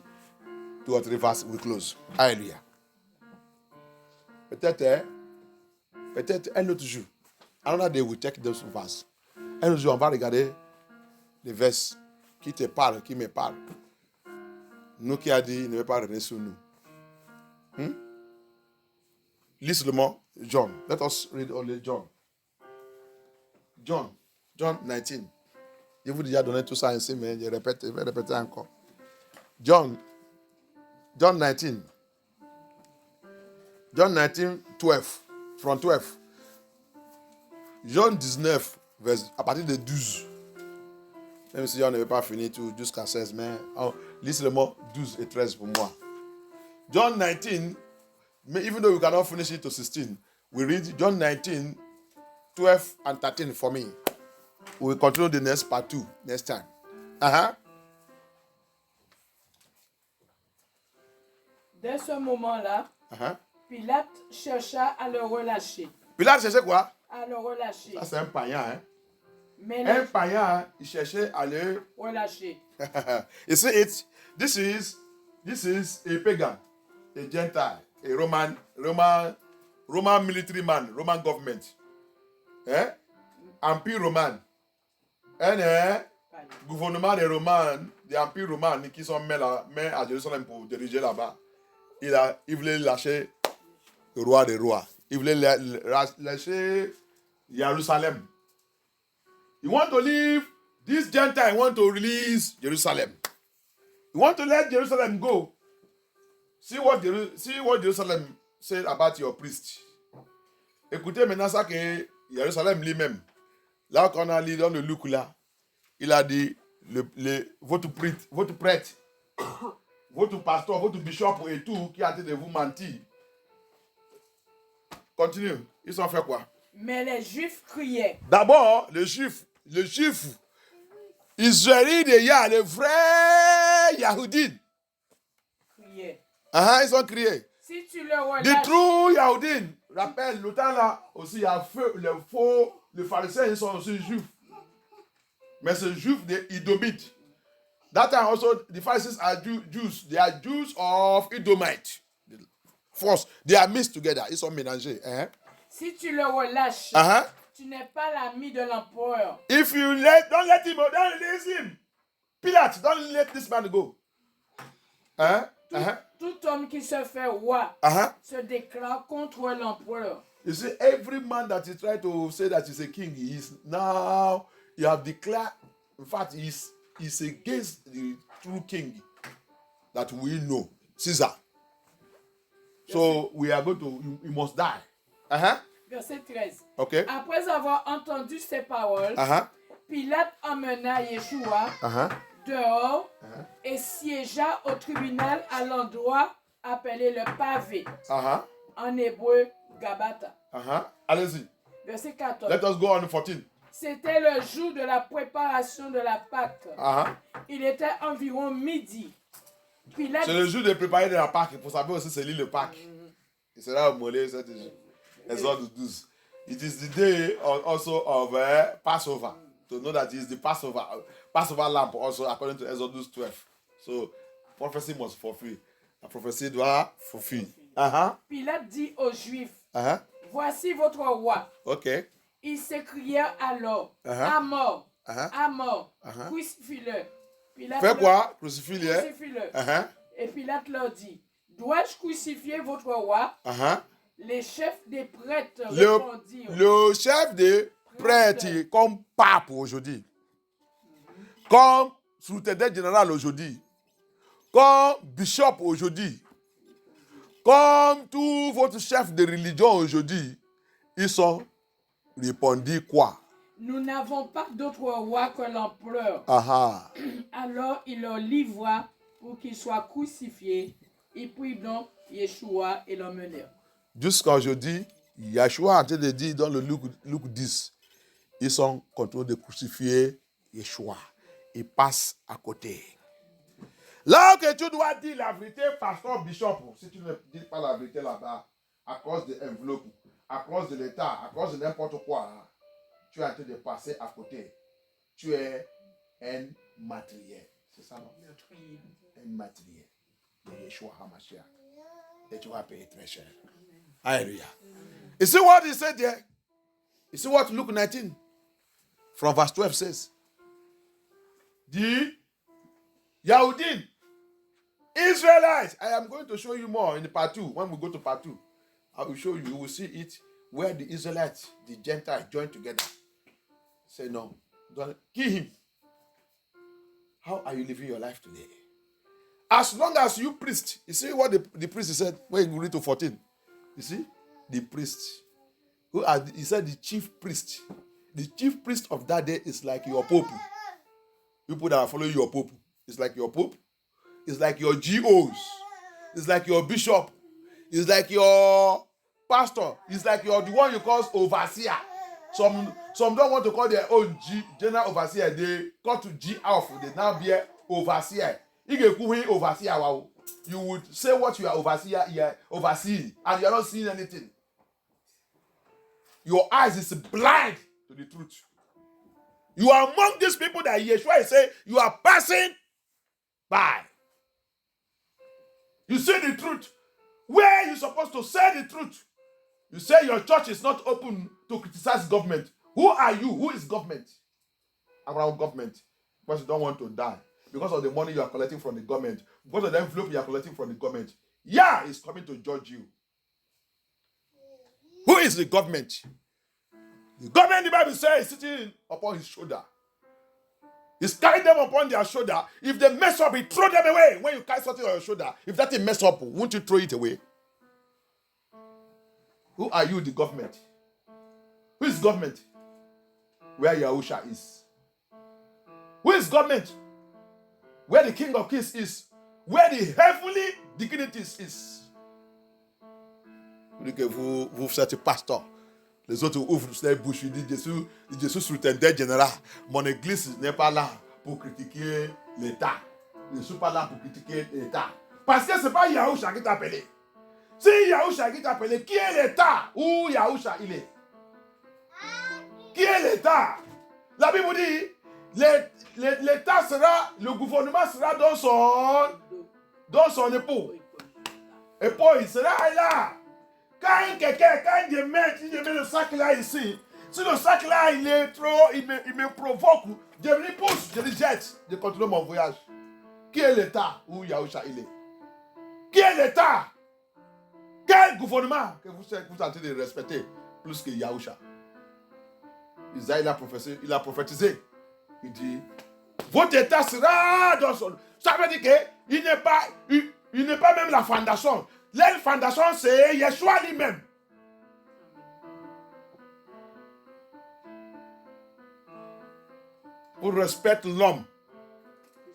2 or 3 verses. We close. Alléluia. Peut-être un autre jour. Another day we take those verses. Un autre jour, on va regarder les versets qui te parlent, qui me parlent. Nous qui a dit, il ne veut pas régner sur nous. Lis seulement John. Let us read only John. John 19. Je vous ai déjà donné tout ça ainsi, mais je vais répéter encore. John 19. John 19, 12. From 12. John 19, à partir de 12. Même si on ne veut pas finir tout jusqu'à 16, mais lis seulement 12 et 13 pour moi. John 19, even though we cannot finish it to 16, we read John 19, 12 and 13 for me. We will continue the next part 2 next time. Dès ce moment-là, Pilate chercha à le relâcher. Pilate cherchait quoi? À le relâcher. Ça, c'est un païen. Hein? Mais Un païen, il cherchait à le relâcher. You see it? This is a pagan, a Gentile, a Roman military man, Roman government. Empire roman. Un gouvernement des Romains, des empires romains qui sont mis à Jérusalem pour diriger là-bas. Il voulait lâcher le roi des rois. Il voulait lâcher Jérusalem. You want to leave this Gentile, want to release Jerusalem. You want to let Jerusalem go. See what Jerusalem said about your priest. Écoutez maintenant ça que Jérusalem lui-même, là qu'on a lu dans le Luc là, il a dit, votre prêtre, votre pasteur, votre bishop et tout qui a été de vous mentir. Continue. Ils ont fait quoi? Mais les Juifs criaient. D'abord, les Juifs, Israélites et Yah, les vrais Yahoudines. Criaient. Ils ont crié. Si tu le relâches. The true Yahoudines. Rappelle, le temps là, aussi, il y a les pharisiens, ils sont aussi juifs. Mais c'est juifs des Idomites. That time also, the Pharisees are Jews. They are Jews of Edomite. First, they are mixed together. Ils sont mélangés. Si tu le relâches, tu n'es pas l'ami de l'empereur. If you don't let him go, don't release him. Pilate, don't let this man go. Tout homme qui se fait roi se déclare contre l'empereur. You see, every man that is trying to say that he's a king, you have declared, in fact, he's against the true king that we know, Caesar. So we are going to, you must die. Verset 13. Okay. Après avoir entendu ces paroles, Pilate emmena Yeshua dehors et siégea au tribunal à l'endroit appelé le pavé. En hébreu, Gabata. Allez-y. Verset 14. Let us go on 14. C'était le jour de la préparation de la Pâque. Il était environ midi. Pilate... C'est le jour de préparer de la Pâque. Pour savoir aussi c'est le Pâque. Il sera immolé cet jour. Exode 12. It is the day also of Passover. To know that it is the Passover lamb also according to Exodus 12. So prophecy must fulfill. La prophétie doit fulfill. Pilate dit aux Juifs, voici votre roi. Okay. Ils s'écrièrent alors, à mort, à mort, crucifie-le. Fais quoi? Crucifie-le. Et Pilate leur dit, dois-je crucifier votre roi? Les chefs des prêtres répondirent. Le chef des prêtres, comme pape aujourd'hui, comme sous-intendant général aujourd'hui, comme bishop aujourd'hui, comme tous votre chefs de religion aujourd'hui, ils sont répondus quoi? Nous n'avons pas d'autre roi que l'empereur. Alors il leur livra pour qu'il soit crucifié. Ils prirent donc Yeshua et l'emmenèrent. Jusqu'à aujourd'hui, Yeshua a en train de dire dans le Luc 10, ils sont contraints de crucifier Yeshua. Ils passent à côté. Là que tu dois dire la vérité, pasteur, bishop, si tu ne dis pas la vérité là-bas, à cause de l'enveloppe, à cause de l'État, à cause de n'importe quoi, tu es en train de passer à côté. Tu es un matériel. C'est ça, non? Un matériel de Yeshua HaMashiach. Et tu vas payer très cher. Hallelujah. You see what he said there? You see what Luke 19 from verse 12 says? The Yahudim, Israelites. I am going to show you more in part 2. When we go to part 2, I will show you. You will see it where the Israelites, the Gentiles, join together. Say no. Don't kill him. How are you living your life today? As long as you priest, you see what the priest said when you read to 14. You see? The priest. He said the chief priest. The chief priest of that day is like your pope. People that are following your pope. It's like your pope. It's like your GOs. It's like your bishop. It's like your pastor. It's like the one you call overseer. Some don't want to call their own general overseer. They call to G off. They now be overseer. You would say what you are overseeing, and you are not seeing anything. Your eyes is blind to the truth. You are among these people that Yeshua is saying you are passing by. You say the truth. Where you're supposed to say the truth. You say your church is not open to criticize government. Who are you? Who is government? Around government. Because you don't want to die. Because of the money you are collecting from the government. Because of the envelope you are collecting from the government. Yah is coming to judge you. Who is the government? The government, the Bible says, is sitting upon his shoulder. He's carrying them upon their shoulder. If they mess up, he throw them away. When you carry something on your shoulder, if that thing mess up, won't you throw it away? Who are you, the government? Who is government? Where Yahusha is. Who is government? Where the King of Kings is. Where the heavenly dignities is. Vous dites que vous êtes pasteur. Les autres ouvrent les bouches. Ils disent Jésus soutendait général. Mon église n'est pas là pour critiquer l'État. Je ne suis pas là pour critiquer l'État. Parce que ce n'est pas Yahusha qui t'a appelé. Si Yahusha qui t'a appelé, qui est l'État où Yahusha il est? Qui est l'État? La Bible dit, l'État sera, le gouvernement sera dans son épaule. Épaule, il sera là. Quand je mets le sac là ici, si le sac là il est trop, il me provoque, je me pousse, je le jette, je continue mon voyage. Qui est l'État où Yahusha il est? Qui est l'État? Quel gouvernement que vous êtes en train de respecter plus que Yahusha? Isaïe il a prophétisé. Il dit, votre État sera dans son... Ça veut dire qu'il n'est pas même la fondation. La fondation, c'est Yeshua lui-même. Vous respectez l'homme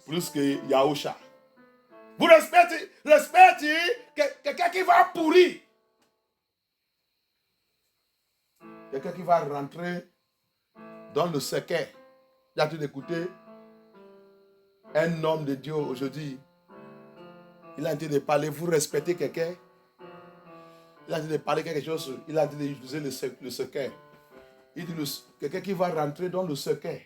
plus que Yahusha. Vous respectez quelqu'un qui va pourrir. Quelqu'un qui va rentrer dans le secret. Il a tout écouté. Un homme de Dieu aujourd'hui. Il a dit de parler, vous respectez quelqu'un. Il a dit de parler quelque chose. Il a dit d'utiliser le secret. Il dit quelqu'un qui va rentrer dans le secret.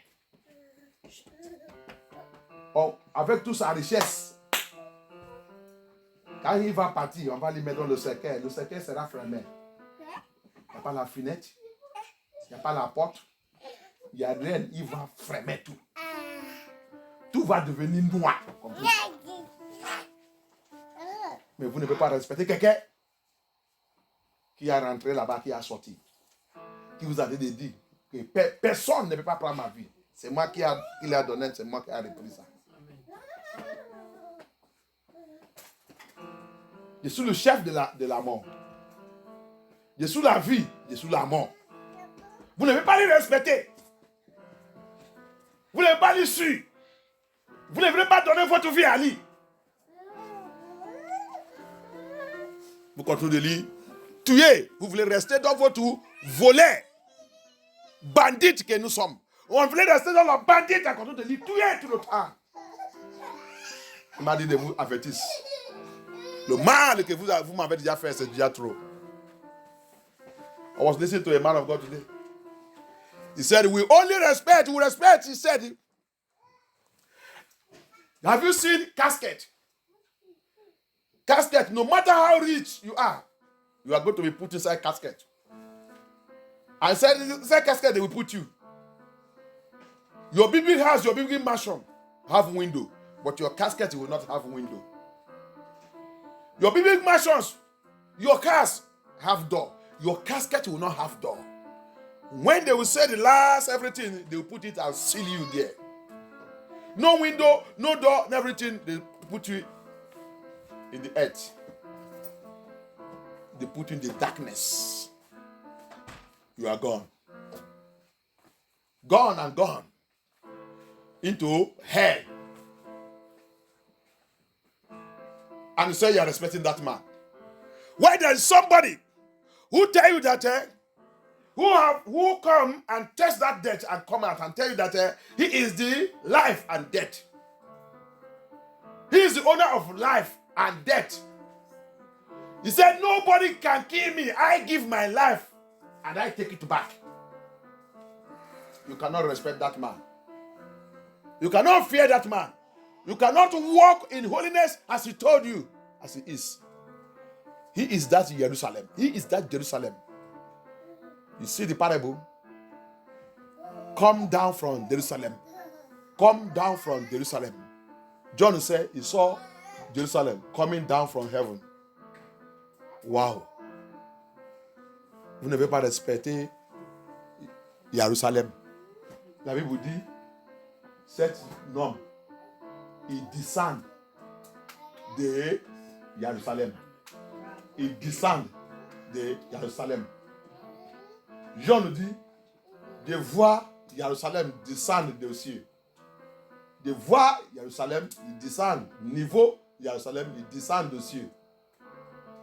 Oh, avec toute sa richesse. Quand il va partir, on va lui mettre dans le secret. Le secret sera fermé. Il n'y a pas la fenêtre. Il n'y a pas la porte. Il n'y a rien. Il va fermer tout. Tout va devenir noir. Comme tout. Mais vous ne pouvez pas respecter quelqu'un qui a rentré là-bas, qui a sorti. Qui vous a dit que personne ne peut pas prendre ma vie. C'est moi qui l'ai donné, c'est moi qui ai repris ça. Je suis le chef de la mort. Je suis la vie, je suis la mort. Vous ne pouvez pas les respecter. Vous ne pouvez pas les suivre. Vous ne voulez pas donner votre vie à lui. Vous continuez de lire. Tuer. Vous voulez rester dans votre volet. Bandit que nous sommes. On voulait rester dans la bandite à continuer de lire. Tuer tout le temps. Il m'a dit de vous avertir. Le mal que vous m'avez déjà fait, c'est déjà trop. I was listening to a man of God today. He said, we only respect, we respect. He said, have you seen casket? Casket, no matter how rich you are going to be put inside casket. And inside casket, they will put you. Your big house, your big mansion have window, but your casket will not have window. Your big mansions, your cars have door. Your casket will not have door. When they will say the last everything, they will put it and seal you there. No window, no door, everything, they put you in the earth. They put you in the darkness. You are gone. Gone and gone. Into hell. And you say you are respecting that man. Why there is somebody who tell you that who come and test that death and come out and tell you that he is the life and death. He is the owner of life and death. He said, nobody can kill me. I give my life and I take it back. You cannot respect that man. You cannot fear that man. You cannot walk in holiness as he told you, as he is. He is that Jerusalem. He is that Jerusalem. You see the parable? Come down from Jerusalem. Come down from Jerusalem. John said he saw Jerusalem coming down from heaven. Wow. Vous ne devez pas respecter Jérusalem. La Bible dit, cet homme, il descend de Jérusalem. Il descend de Jérusalem. Jean nous dit, de voir Jérusalem descendre des cieux. de voir Jérusalem, ils descendent. Niveau Jérusalem, ils descendent de cieux.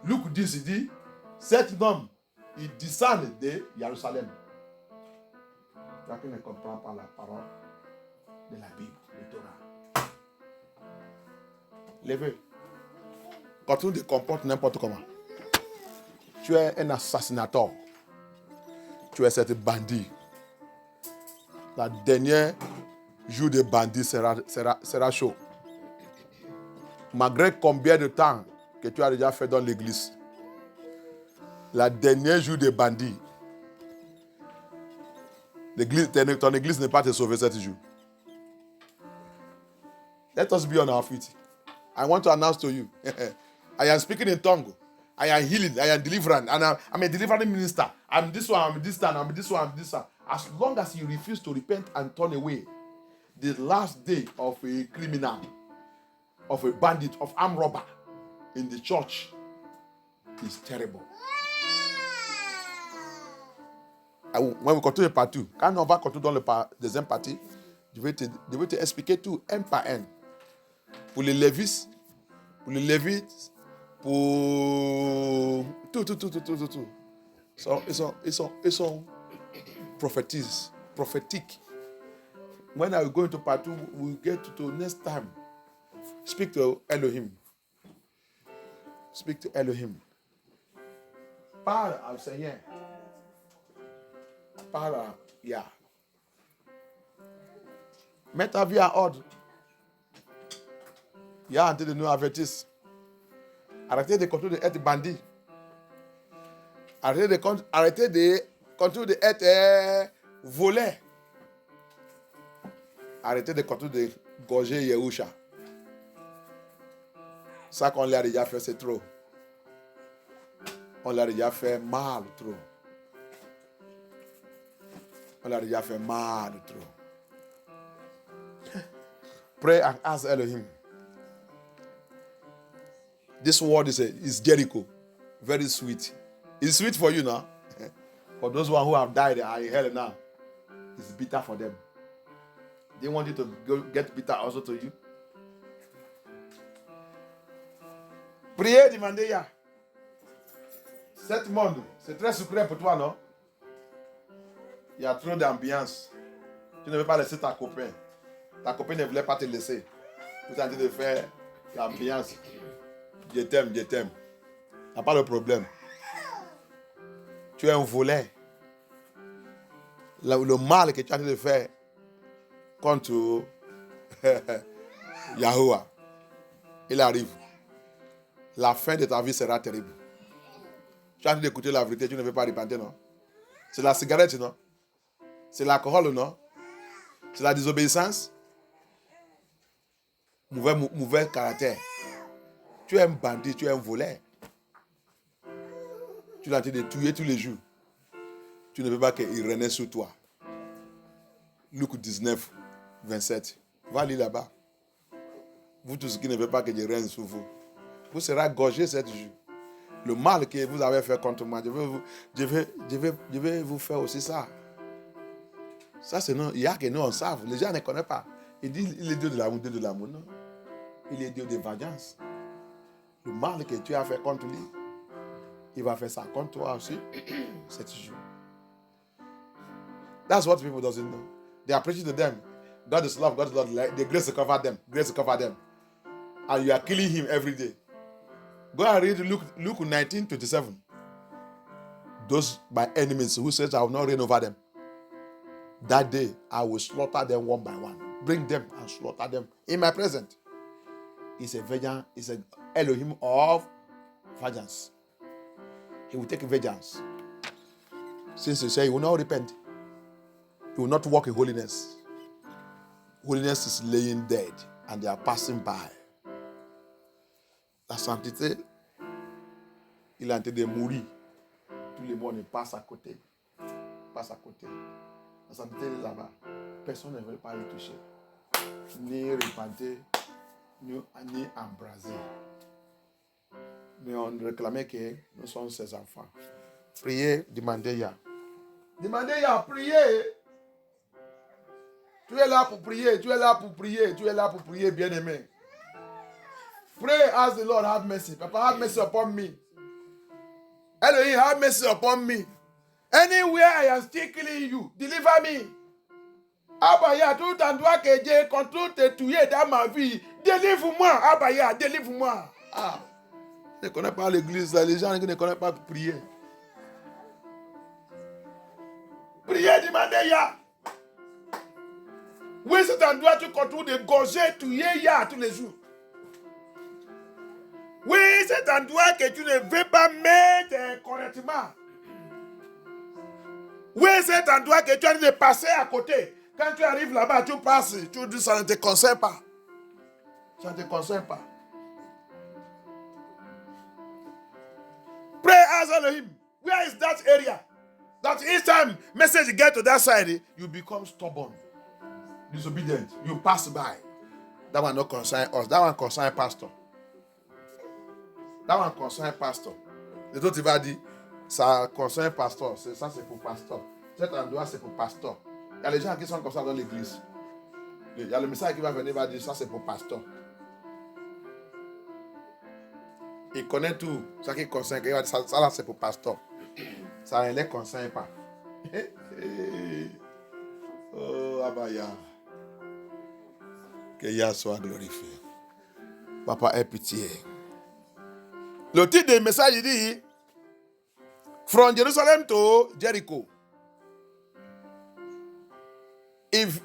Luc 10, il dit, 7 hommes, ils descendent de Jérusalem. Toi qui ne comprends pas la parole de la Bible, le Torah. Levez. Quand tu te comportes n'importe comment, tu es un assassinateur. Tu es cette bandit. La dernière jour de bandit sera chaud. Malgré combien de temps que tu as déjà fait dans l'église, la dernière jour de bandit, ton église n'est pas te sauver cette jour. Let us be on our feet. I want to announce to you, I am speaking in tongue. I am healing. I am delivering. And I'm a delivering minister. I'm this one, I'm this one, I'm this one, I'm this one. As long as you refuse to repent and turn away, the last day of a criminal, of a bandit, of armed robber in the church is terrible. When we continue part 2, quand on va continuer dans le deuxième partie, je vais te expliquer tout, un par un. Pour les Lévites, pour tout. Ils sont prophétiques. When I go into part 2, we'll get to next time. Speak to Elohim. Speak to Elohim. Parle au Seigneur. Parle à Yah. Mets ta vie en ordre. Yah a en train de nous avertir. Arrêtez de continuer d'être bandit. Arrêtez de continuer d'être volé. Arrêtez de continuer de gorger Yehusha. Ça qu'on l'a déjà fait, c'est trop. On l'a déjà fait mal trop. On l'a déjà fait mal trop. Pray and ask Elohim. This word is Jericho. Very sweet. It's sweet for you now. For those who have died are in hell now, it's bitter for them. They want you to get bitter also to you. Priez, demandez Yah. Cet monde, c'est très sucré pour toi, non? Il y a trop d'ambiance. Tu ne veux pas laisser ta copine. Ta copine ne voulait pas te laisser. Tu es en train de faire l'ambiance. Je t'aime. Il n'y a pas de problème. Tu es un volet. Le mal que tu es en train de faire contre Yahuwah, il arrive. La fin de ta vie sera terrible. Tu es en train d'écouter la vérité, tu ne veux pas repentir, non? C'est la cigarette, non? C'est l'alcool, non? C'est la désobéissance? Mauvais caractère. Tu es un bandit, tu es un voleur. Tu es en train de tuer tous les jours. Tu ne veux pas qu'il renaisse sur toi. Luc 19, 27. Va lire là-bas. Vous tous qui ne veulent pas que je règne sur vous, vous serez gorgés cette jour. Le mal que vous avez fait contre moi, je vais vous faire aussi ça. Ça, c'est non. Il y a que nous, on savent. Les gens ne connaissent pas. Il dit, il est Dieu de l'amour, non? Il est Dieu de vengeance. Le mal que tu as fait contre lui, il va faire ça contre toi aussi cette jour. That's what people don't know. They are preaching to them. God is love, God is love. The grace to cover them. Grace to cover them. And you are killing him every day. Go and read Luke 19:27. Those my enemies who says I will not reign over them. That day I will slaughter them one by one. Bring them and slaughter them in my presence. It's a vengeance, it's an Elohim of vengeance. He will take vengeance. Since he said he will not repent, he will not walk in holiness. Holiness is laying dead and they are passing by. La sainteté, il est en train de mourir. Tout le monde passe à côté. Passe à côté. La sainteté est là-bas. Personne ne veut pas y toucher. Ni repentir, ni embraser. Mais on réclamait que nous sommes ses enfants. Priez, demandez Yah. Demandez Yah, priez. Tu es là pour prier, tu es là pour prier, tu es là pour prier, bien-aimé. Pray, ask the Lord, have mercy. Papa, have mercy upon me. Elohim, have mercy upon me. Anywhere I am still killing you, deliver me. Abaya, tout endroit que Dieu continue de tuer dans ma vie, délivre-moi. Abaya, délivre-moi. Ah, je ne connais pas l'église, là. Les gens qui ne connaissent pas prier. Priez, demandez ya. Oui, cet endroit, tu continues de gorger, tuer ya tous les jours. Oui, cet endroit que tu ne veux pas mettre correctement. Oui, cet endroit que tu as de passer à côté. Quand tu arrives là-bas, tu passes, tu dis ça ne te concerne pas. Ça ne te concerne pas. Pray, ask Elohim, where is that area? That each time message get to that side, you become stubborn, disobedient. You pass by. That one not concern us. That one concern pastor. That one concerne pasteur. Les autres, il va dire, ça concerne pasteur. Ça, c'est pour pasteur. Cet endroit, c'est pour pasteur. Il y a les gens qui sont comme ça dans l'église. Il y a le message qui va venir, il va dire, ça, c'est pour pasteur. Il connaît tout. Ça qui concerne, il va dire, ça là, c'est pour pasteur. Ça ne les concerne pas. Oh, Abaya. Que Yah soit glorifié. Papa, aie pitié. Le titre du message, il dit From Jerusalem to Jericho. If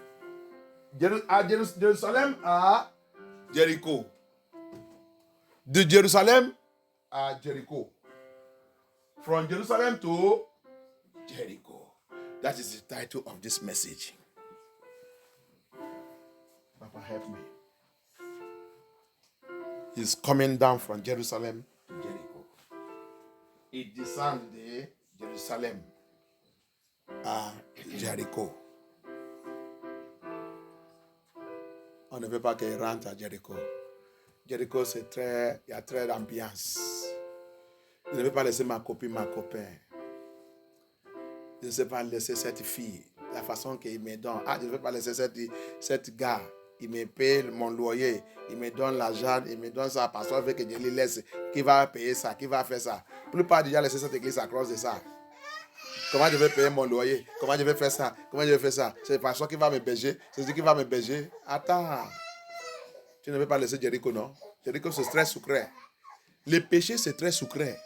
Jerusalem à Jericho. De Jérusalem à Jericho. From Jerusalem to Jericho. That is the title of this message. Papa, help me. He's coming down from Jerusalem to Jericho. He descends de Jerusalem à Jericho. On ne veut pas qu'il rentre à Jericho. Jericho, il y a très d'ambiance. Je ne veux pas laisser ma copine, ma copain. Je ne sais pas laisser cette fille, la façon qu'il me donne. Je ne veux pas laisser cette gars. Il me paye mon loyer, il me donne l'argent, il me donne ça. Parce qu'il veut que je le laisse. Qui va payer ça? Qui va faire ça? La plupart déjà laisser cette église à cause de ça. Comment je vais payer mon loyer? Comment je vais faire ça? Comment je vais faire ça? C'est le pasteur qui va me berger. C'est lui qui va me berger. Attends. Tu ne veux pas laisser Jericho, non? Jericho, c'est très sucré. Le péché, c'est très sucré.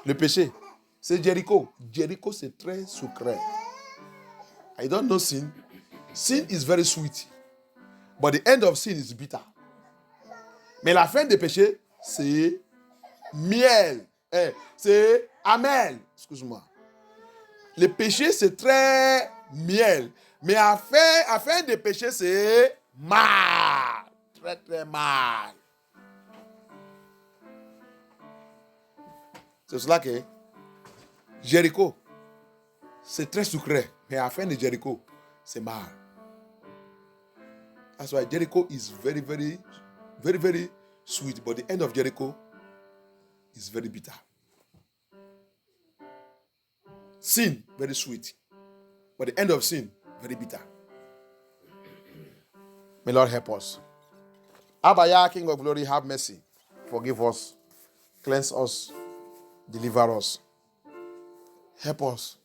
Le péché, c'est Jericho. Jericho, c'est très sucré. I don't know sin. Sin is very sweet. But the end of sin is bitter. Mais la fin des péchés, c'est miel. C'est amer. Excuse-moi. Le péché, c'est très miel. Mais à fin des péchés, c'est mal. Très, très mal. C'est cela que Jericho, c'est très sucré. Mais à la fin de Jericho, c'est mal. That's why Jericho is very, very, very, very sweet. But the end of Jericho is very bitter. Sin, very sweet. But the end of sin, very bitter. May Lord help us. Abaya, King of glory, have mercy. Forgive us. Cleanse us. Deliver us. Help us.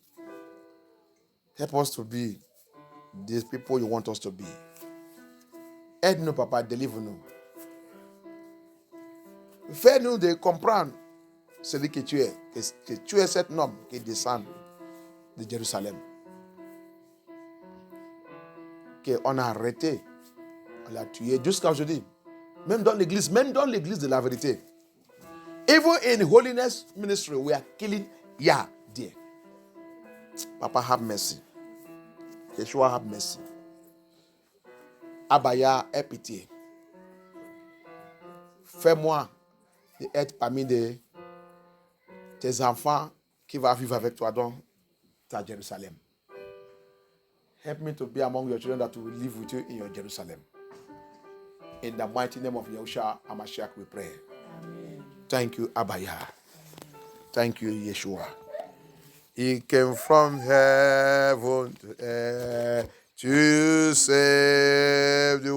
Help us to be these people you want us to be. Aide-nous, Papa, délivre-nous. Fais-nous de comprendre celui que tu es. Que tu es cet homme qui descend de Jérusalem. Qu'on a arrêté. On l'a tué jusqu'à aujourd'hui. Même dans l'église de la vérité. Even in holiness ministry, we are killing Yah there. Papa, have mercy. Yeshua, have mercy. Abaya, aie pitié. Fais-moi d'être parmi tes enfants qui vont vivre avec toi dans ta Jérusalem. Help me to be among your children that will live with you in your Jerusalem. In the mighty name of Yahushua HaMashiach, we pray. Amen. Thank you, Abaya. Thank you, Yeshua. He came from heaven to earth to save the